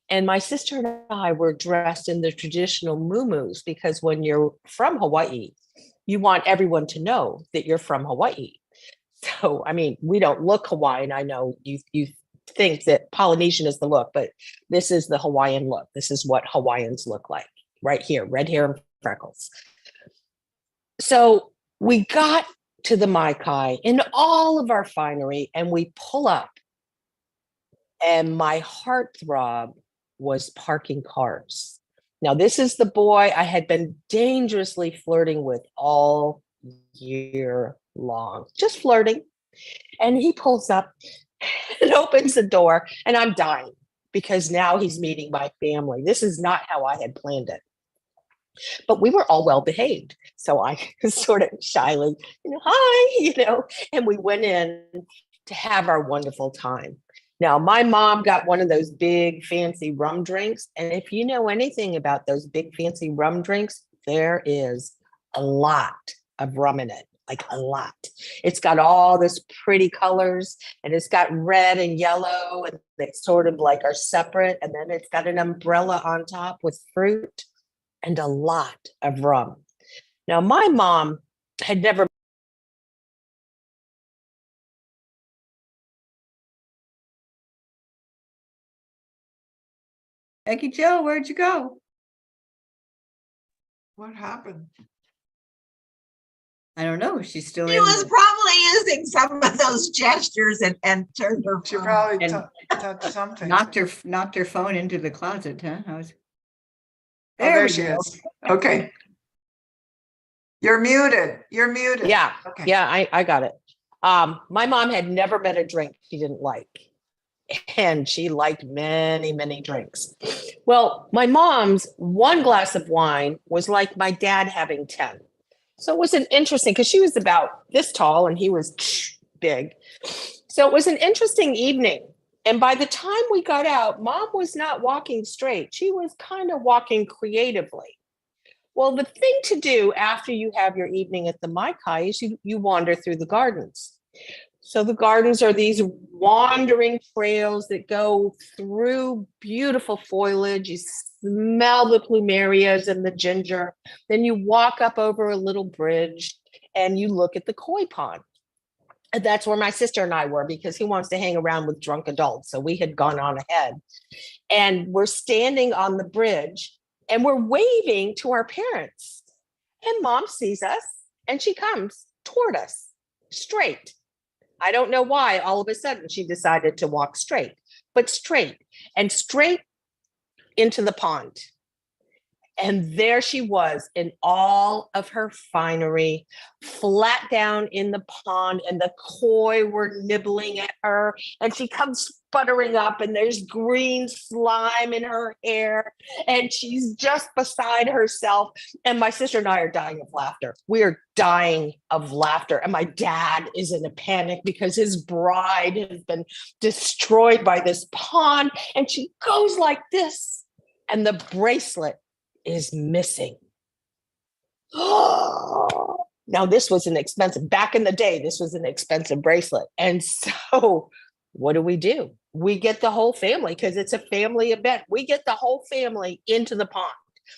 And my sister and I were dressed in the traditional muumuus, because when you're from Hawaii, you want everyone to know that you're from Hawaii. So, I mean, we don't look Hawaiian. I know you think that Polynesian is the look, but this is the Hawaiian look. This is what Hawaiians look like right here, red hair and freckles. So we got to the Mai Kai in all of our finery, and we pull up, and my heartthrob was parking cars. Now, this is the boy I had been dangerously flirting with all year long, just flirting. And he pulls up and opens the door, and I'm dying because now he's meeting my family. This is not how I had planned it. But we were all well behaved. So I sort of shyly, hi, and we went in to have our wonderful time. Now, my mom got one of those big fancy rum drinks. And if you know anything about those big fancy rum drinks, there is a lot of rum in it, like a lot. It's got all this pretty colors, and it's got red and yellow, and they sort of like are separate. And then it's got an umbrella on top with fruit and a lot of rum. Now, my mom had never. Becky Joe, where'd you go? What happened? I don't know. She's still She in. was probably using some of those gestures and turned her She phone. probably And touched something. knocked her phone into the closet, huh? Oh, There there we she go. is. Okay. You're muted. You're muted. Yeah, Okay. yeah, I got it. My mom had never met a drink she didn't like. And she liked many, many drinks. Well, my mom's one glass of wine was like my dad having 10. So it was an interesting, because she was about this tall and he was big. So it was an interesting evening. And by the time we got out, Mom was not walking straight. She was kind of walking creatively. Well, the thing to do after you have your evening at the Mai Kai is you wander through the gardens. So the gardens are these wandering trails that go through beautiful foliage. You smell the plumerias and the ginger. Then you walk up over a little bridge and you look at the koi pond. And that's where my sister and I were, because he wants to hang around with drunk adults. So we had gone on ahead. And we're standing on the bridge and we're waving to our parents. And Mom sees us and she comes toward us straight. I don't know why all of a sudden she decided to walk straight, but straight into the pond. And there she was in all of her finery, flat down in the pond, and the koi were nibbling at her. And she comes sputtering up, and there's green slime in her hair, and she's just beside herself. And my sister and I are dying of laughter. We are dying of laughter. And my dad is in a panic because his bride has been destroyed by this pond. And she goes like this, and the bracelet is missing. Now, this was back in the day, this was an expensive bracelet. And so what do? We get the whole family, because it's a family event. We get the whole family into the pond.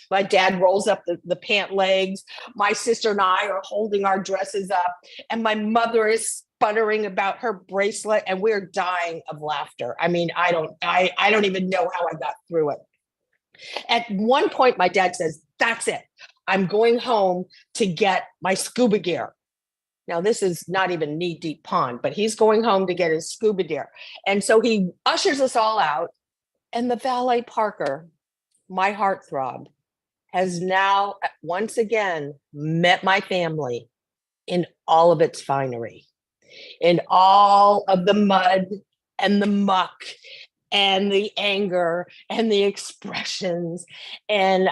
My dad rolls up the pant legs. My sister and I are holding our dresses up, and my mother is sputtering about her bracelet, and we're dying of laughter. I mean, I don't even know how I got through it. At one point, my dad says, "That's it. I'm going home to get my scuba gear." Now, this is not even knee-deep pond, but he's going home to get his scuba gear. And so he ushers us all out, and the valet parker, my heartthrob, has now once again met my family in all of its finery, in all of the mud and the muck and the anger and the expressions. And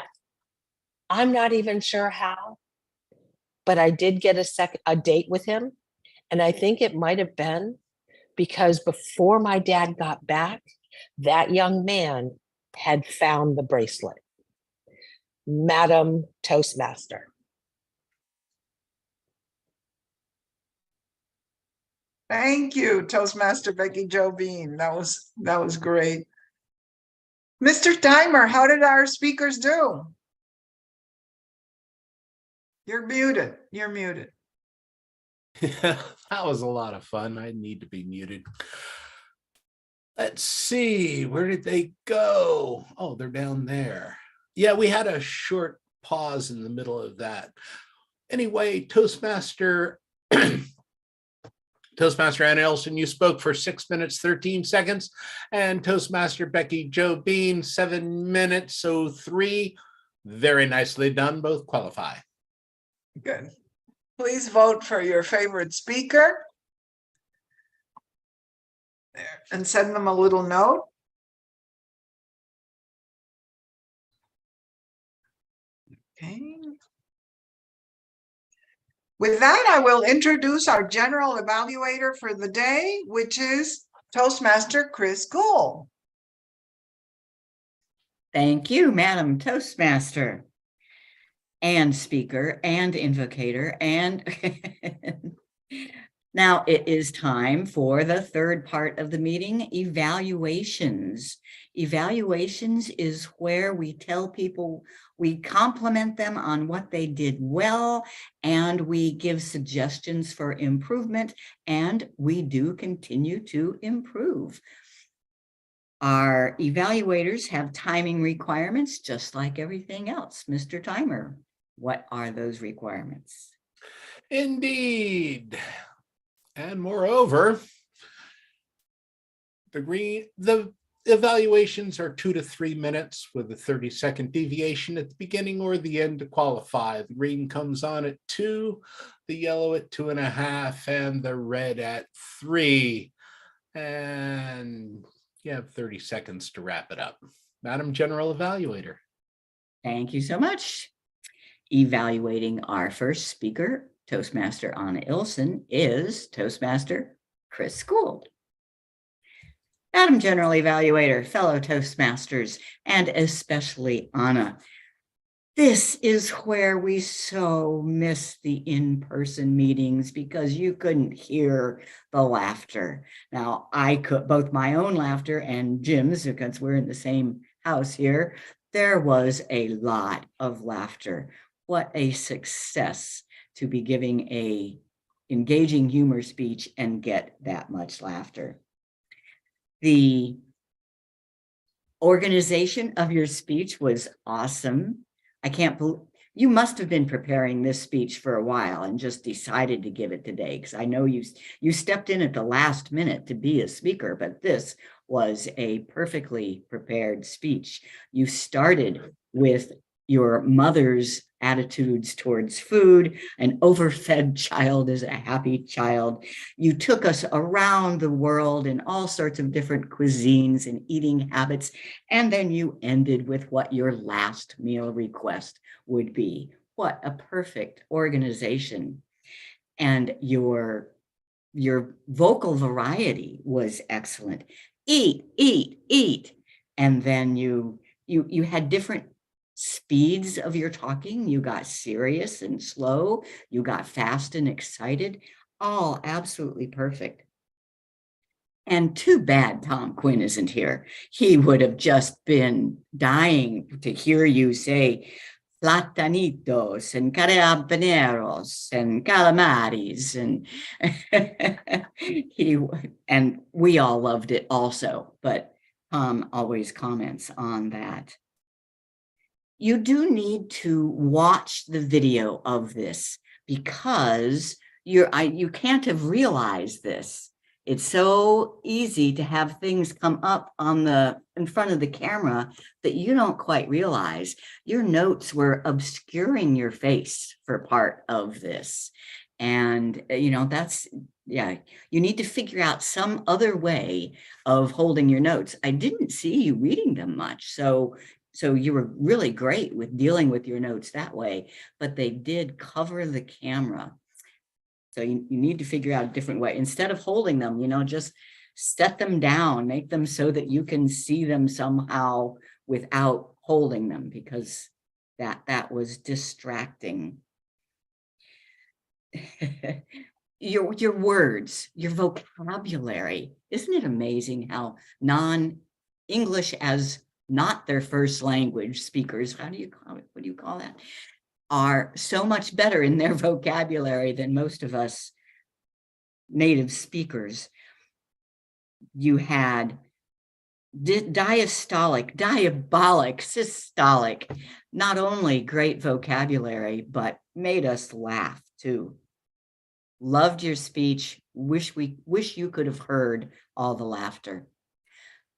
I'm not even sure how, but I did get a date with him. And I think it might have been because before my dad got back, that young man had found the bracelet. Madam Toastmaster. Thank you, Toastmaster Becky Jo Bean. That was great. Mr. Timer, how did our speakers do? You're muted. You're muted. Yeah, that was a lot of fun. I need to be muted. Let's see, where did they go? Oh, they're down there. Yeah, we had a short pause in the middle of that. Anyway, Toastmaster Anna Elson, you spoke for 6 minutes, 13 seconds, and Toastmaster Becky Jo Bean, 7 minutes, so 3. Very nicely done, both qualify. Good. Please vote for your favorite speaker. and send them a little note. Okay. With that, I will introduce our general evaluator for the day, which is Toastmaster Chris Gould. Thank you, Madam Toastmaster and speaker and invocator. And now it is time for the third part of the meeting, evaluations. Evaluations is where we tell people, we compliment them on what they did well, and we give suggestions for improvement, and we do continue to improve. Our evaluators have timing requirements, just like everything else. Mr. Timer, what are those requirements? Indeed. And moreover, the evaluations are 2 to 3 minutes with a 30-second deviation at the beginning or the end to qualify. The green comes on at 2, the yellow at 2.5, and the red at 3. And you have 30 seconds to wrap it up. Madam General Evaluator. Thank you so much. Evaluating our first speaker, Toastmaster Anna Ilson, is Toastmaster Chris Gould. Madam General Evaluator, fellow Toastmasters, and especially Anna, this is where we so miss the in-person meetings because you couldn't hear the laughter. Now, I could, both my own laughter and Jim's, because we're in the same house here, there was a lot of laughter. What a success to be giving a engaging humor speech and get that much laughter. The organization of your speech was awesome. I can't believe you must have been preparing this speech for a while and just decided to give it today, because I know you stepped in at the last minute to be a speaker, but this was a perfectly prepared speech. You started with your mother's attitudes towards food. An overfed child is a happy child. You took us around the world in all sorts of different cuisines and eating habits. And then you ended with what your last meal request would be. What a perfect organization. And your vocal variety was excellent. Eat, eat, eat. And then you had different speeds of your talking. You got serious and slow. You got fast and excited. All absolutely perfect. And too bad Tom Quinn isn't here. He would have just been dying to hear you say platanitos and carabineros and calamaris, and we all loved it also, but Tom always comments on that. You do need to watch the video of this because you can't have realized this. It's so easy to have things come up in front of the camera that you don't quite realize. Your notes were obscuring your face for part of this. And, you need to figure out some other way of holding your notes. I didn't see you reading them much. So you were really great with dealing with your notes that way, but they did cover the camera. So you need to figure out a different way. Instead of holding them, just set them down, make them so that you can see them somehow without holding them, because that was distracting. Your words, your vocabulary, isn't it amazing how non-English as not their first language speakers, what do you call that, are so much better in their vocabulary than most of us native speakers. You had diastolic, diabolic, systolic, not only great vocabulary, but made us laugh too. Loved your speech. Wish you could have heard all the laughter.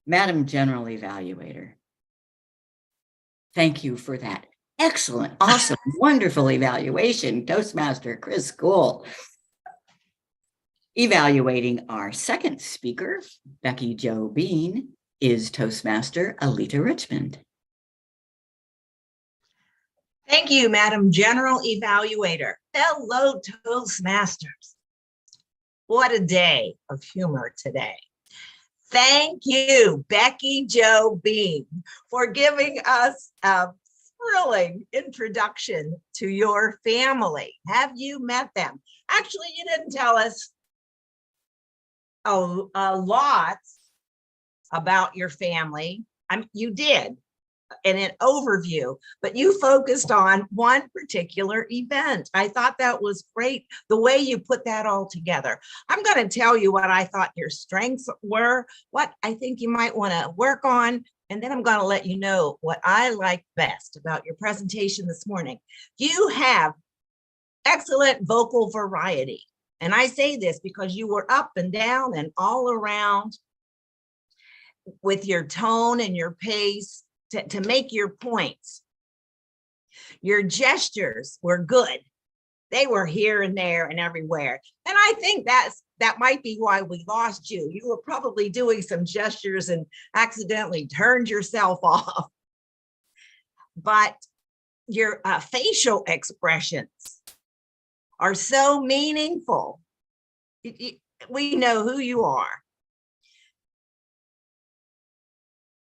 Madam General Evaluator, thank you for that excellent, awesome, wonderful evaluation, Toastmaster Chris Gould. Evaluating our second speaker, Becky Jo Bean, is Toastmaster Alita Richmond. Thank you, Madam General Evaluator. Hello, Toastmasters. What a day of humor today. Thank you, Becky Jo Bean, for giving us a thrilling introduction to your family. Have you met them? Actually, you didn't tell us a lot about your family. You did in an overview, but you focused on one particular event. I thought that was great, the way you put that all together. I'm going to tell you what I thought your strengths were, what I think you might want to work on, and then I'm going to let you know what I like best about your presentation this morning. You have excellent vocal variety. And I say this because you were up and down and all around with your tone and your pace to make your points. Your gestures were good. They were here and there and everywhere. And I think that might be why we lost you. You were probably doing some gestures and accidentally turned yourself off. But your facial expressions are so meaningful. We know who you are.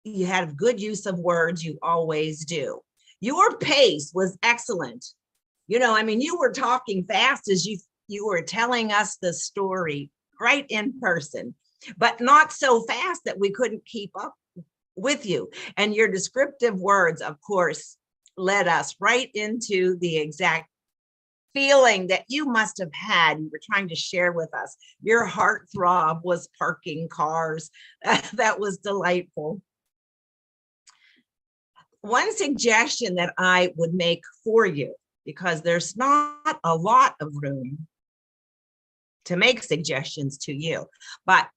You had good use of words, you always do. Your pace was excellent. You know, I mean, you were talking fast as you were telling us the story right in person, but not so fast that we couldn't keep up with you. And your descriptive words, of course, led us right into the exact feeling that you must have had. You were trying to share with us. Your heartthrob was parking cars. That was delightful. One suggestion that I would make for you, because there's not a lot of room to make suggestions to you, but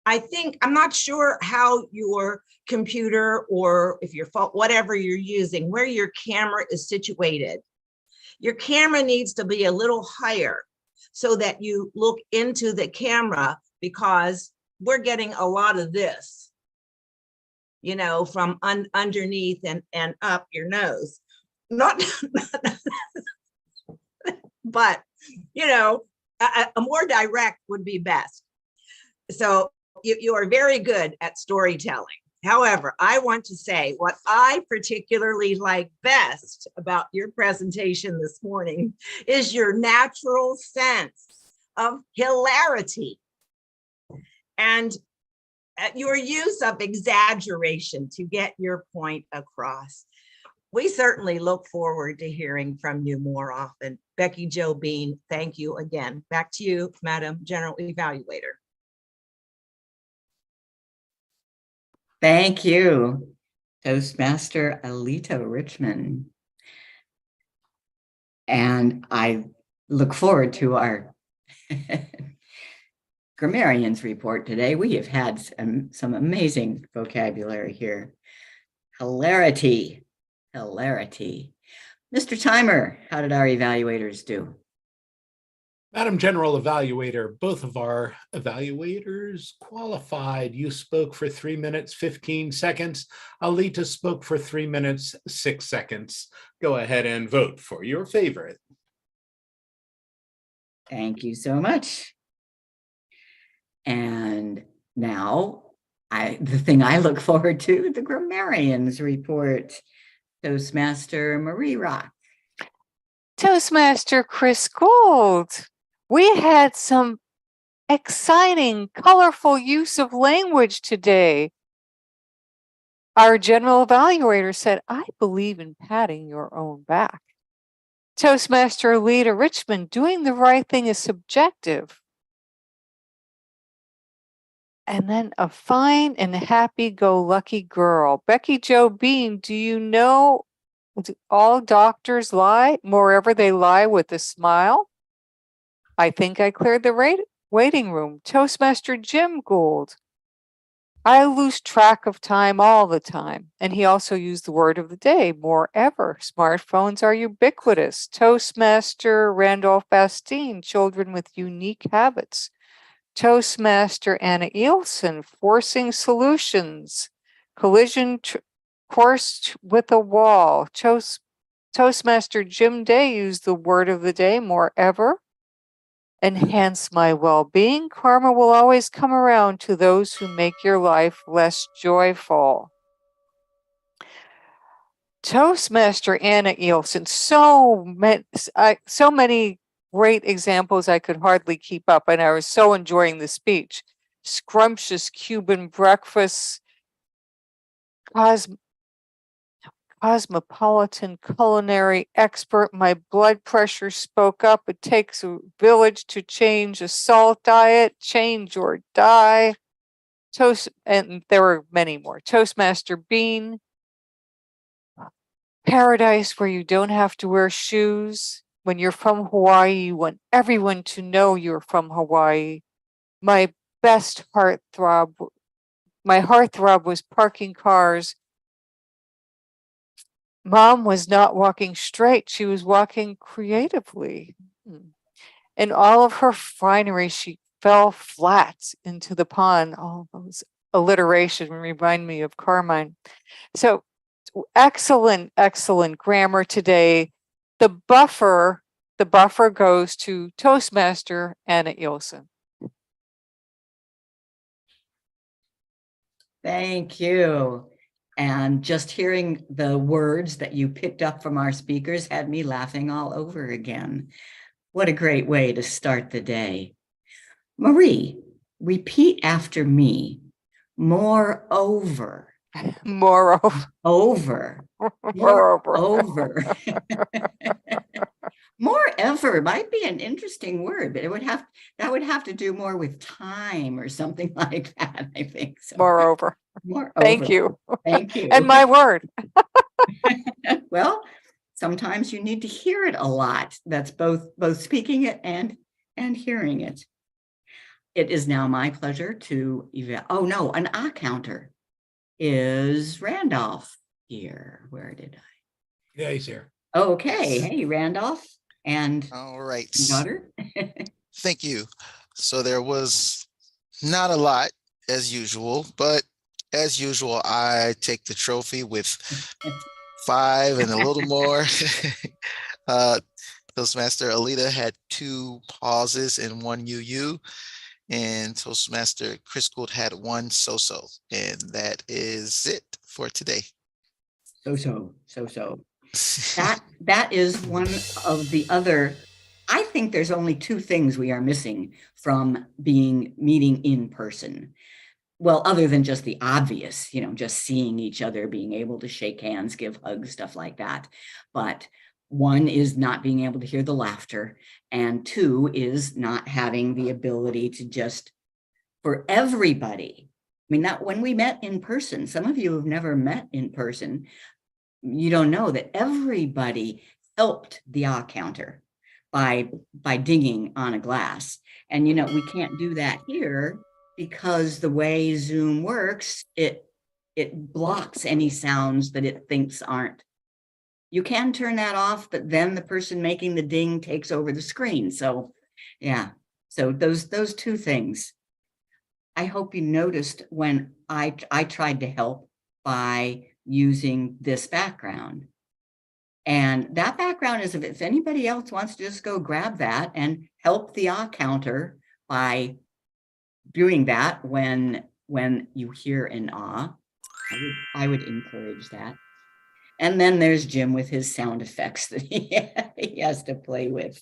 I'm not sure how your computer or if your phone, whatever you're using, where your camera is situated. Your camera needs to be a little higher so that you look into the camera, because we're getting a lot of this, you know, from underneath and up your nose. Not, but, you know, a more direct would be best. So you are very good at storytelling. However, I want to say what I particularly like best about your presentation this morning is your natural sense of hilarity and your use of exaggeration to get your point across. We certainly look forward to hearing from you more often. Becky Jo Bean, thank you again. Back to you, Madam General Evaluator. Thank you, Toastmaster Alita Richmond. And I look forward to our grammarians report today. We have had some amazing vocabulary here. Hilarity, hilarity. Mr. Timer, how did our evaluators do? Madam General Evaluator, both of our evaluators qualified. You spoke for 3 minutes, 15 seconds. Alita spoke for 3 minutes, 6 seconds. Go ahead and vote for your favorite. Thank you so much. And now, the thing I look forward to, the grammarians report. Toastmaster Marie Rock. Toastmaster Chris Gould. We had some exciting, colorful use of language today. Our general evaluator said, I believe in patting your own back. Toastmaster Alita Richmond, doing the right thing is subjective. And then a fine and happy-go-lucky girl. Becky Jo Bean, do you know all doctors lie wherever they lie with a smile? I think I cleared the waiting room. Toastmaster Jim Gould. I lose track of time all the time. And he also used the word of the day, more ever. Smartphones are ubiquitous. Toastmaster Randolph Bastine, children with unique habits. Toastmaster Anna Eelson, forcing solutions. Collision course with a wall. Toastmaster Jim Day used the word of the day, more ever. Enhance my well-being. Karma will always come around to those who make your life less joyful. Toastmaster Anna Eelson, so many great examples I could hardly keep up, and I was so enjoying the speech. Scrumptious Cuban breakfasts, cosmopolitan culinary expert. My blood pressure spoke up. It takes a village to change a salt diet, change or die. And there were many more. Toastmaster Bean, paradise where you don't have to wear shoes. When you're from Hawaii, you want everyone to know you're from Hawaii. My heartthrob was parking cars. Mom was not walking straight. She was walking creatively. In all of her finery, she fell flat into the pond. All those alliteration remind me of Carmine. So excellent, excellent grammar today. The buffer goes to Toastmaster Anna Eelson. Thank you. And just hearing the words that you picked up from our speakers had me laughing all over again. What a great way to start the day. Marie, repeat after me. Moreover. Moreover. Over. Moreover. Moreover might be an interesting word, but that would have to do more with time or something like that, I think. So. Moreover. Thank you. Thank you. And my word. Well, sometimes you need to hear it a lot. That's both speaking it and hearing it. It is now my pleasure to an ah counter. Is Randolph here? Where did I? Yeah, he's here. Okay. Hey, Randolph and all right. daughter. Thank you. So there was not a lot as usual, but as usual, I take the trophy with 5 and a little more. Toastmaster Alita had 2 pauses and 1 UU, and Toastmaster Chris Gould had 1 so-so, and that is it for today. So. That is one of the other. I think there's only 2 things we are missing from meeting in person. Well, other than just the obvious, just seeing each other, being able to shake hands, give hugs, stuff like that. But 1 is not being able to hear the laughter, and 2 is not having the ability to just, for everybody. I mean, that when we met in person, some of you have never met in person, you don't know that everybody helped the ah counter by dinging on a glass. And, we can't do that here because the way Zoom works, it blocks any sounds that it thinks aren't. You can turn that off, but then the person making the ding takes over the screen. So yeah, so those 2 things. I hope you noticed when I tried to help by using this background. And that background is, if anybody else wants to just go grab that and help the ah counter by doing that when you hear an ah, I would encourage that. And then there's Jim with his sound effects that he has to play with.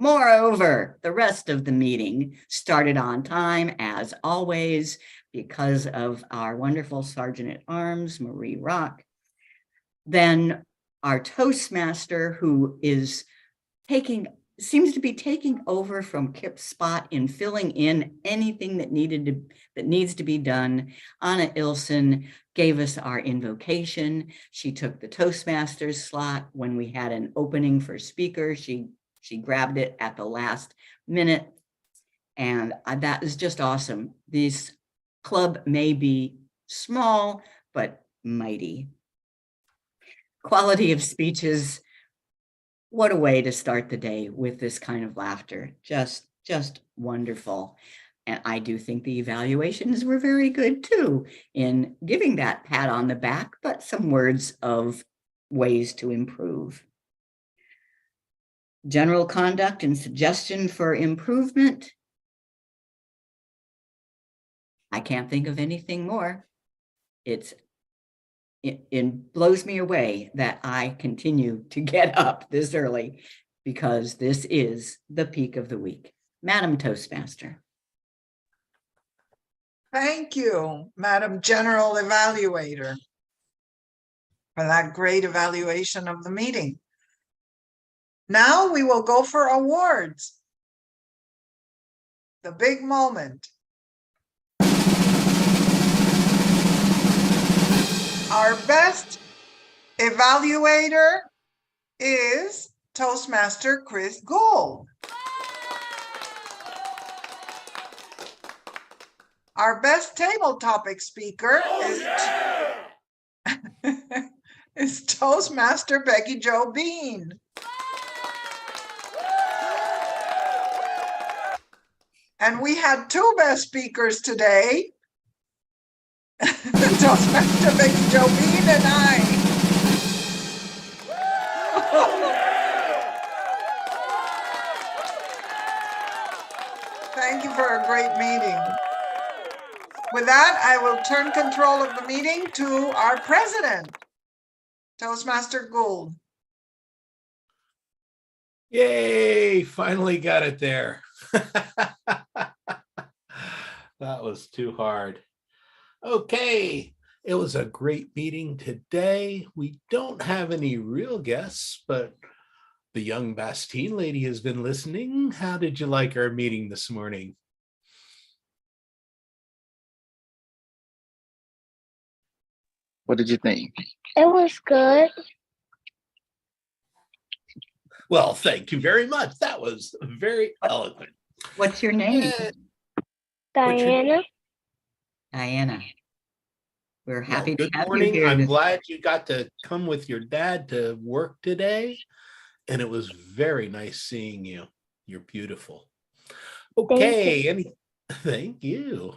Moreover, the rest of the meeting started on time, as always, because of our wonderful Sergeant at Arms, Marie Rock. Then our Toastmaster, who seems to be taking over from Kip's spot in filling in anything that needs to be done. Anna Ilson gave us our invocation. She took the Toastmasters slot when we had an opening for speaker. She grabbed it at the last minute. And that is just awesome. club may be small, but mighty. Quality of speeches. What a way to start the day with this kind of laughter. Just wonderful. And I do think the evaluations were very good too in giving that pat on the back, but some words of ways to improve. General conduct and suggestion for improvement. I can't think of anything more. It blows me away that I continue to get up this early because this is the peak of the week. Madam Toastmaster. Thank you, Madam General Evaluator, for that great evaluation of the meeting. Now we will go for awards. The big moment. Our best evaluator is Toastmaster Chris Gould. Our best table topic speaker is Toastmaster Becky Jo Bean. And we had two best speakers today. Toastmaster Becky Jo Bean and I. Thank you for a great meeting. With that, I will turn control of the meeting to our president, Toastmaster Gould. Yay, finally got it there. That was too hard. Okay, it was a great meeting today. We don't have any real guests, but the young Bastine lady has been listening. How did you like our meeting this morning? What did you think? It was good. Well, thank you very much. That was very eloquent. What's your name? Diana. Diana. We're happy to Good have you morning. here. I'm glad you got to come with your dad to work today. And it was very nice seeing you. You're beautiful. Okay. Thank you.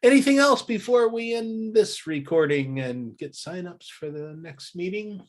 Anything else before we end this recording and get signups for the next meeting?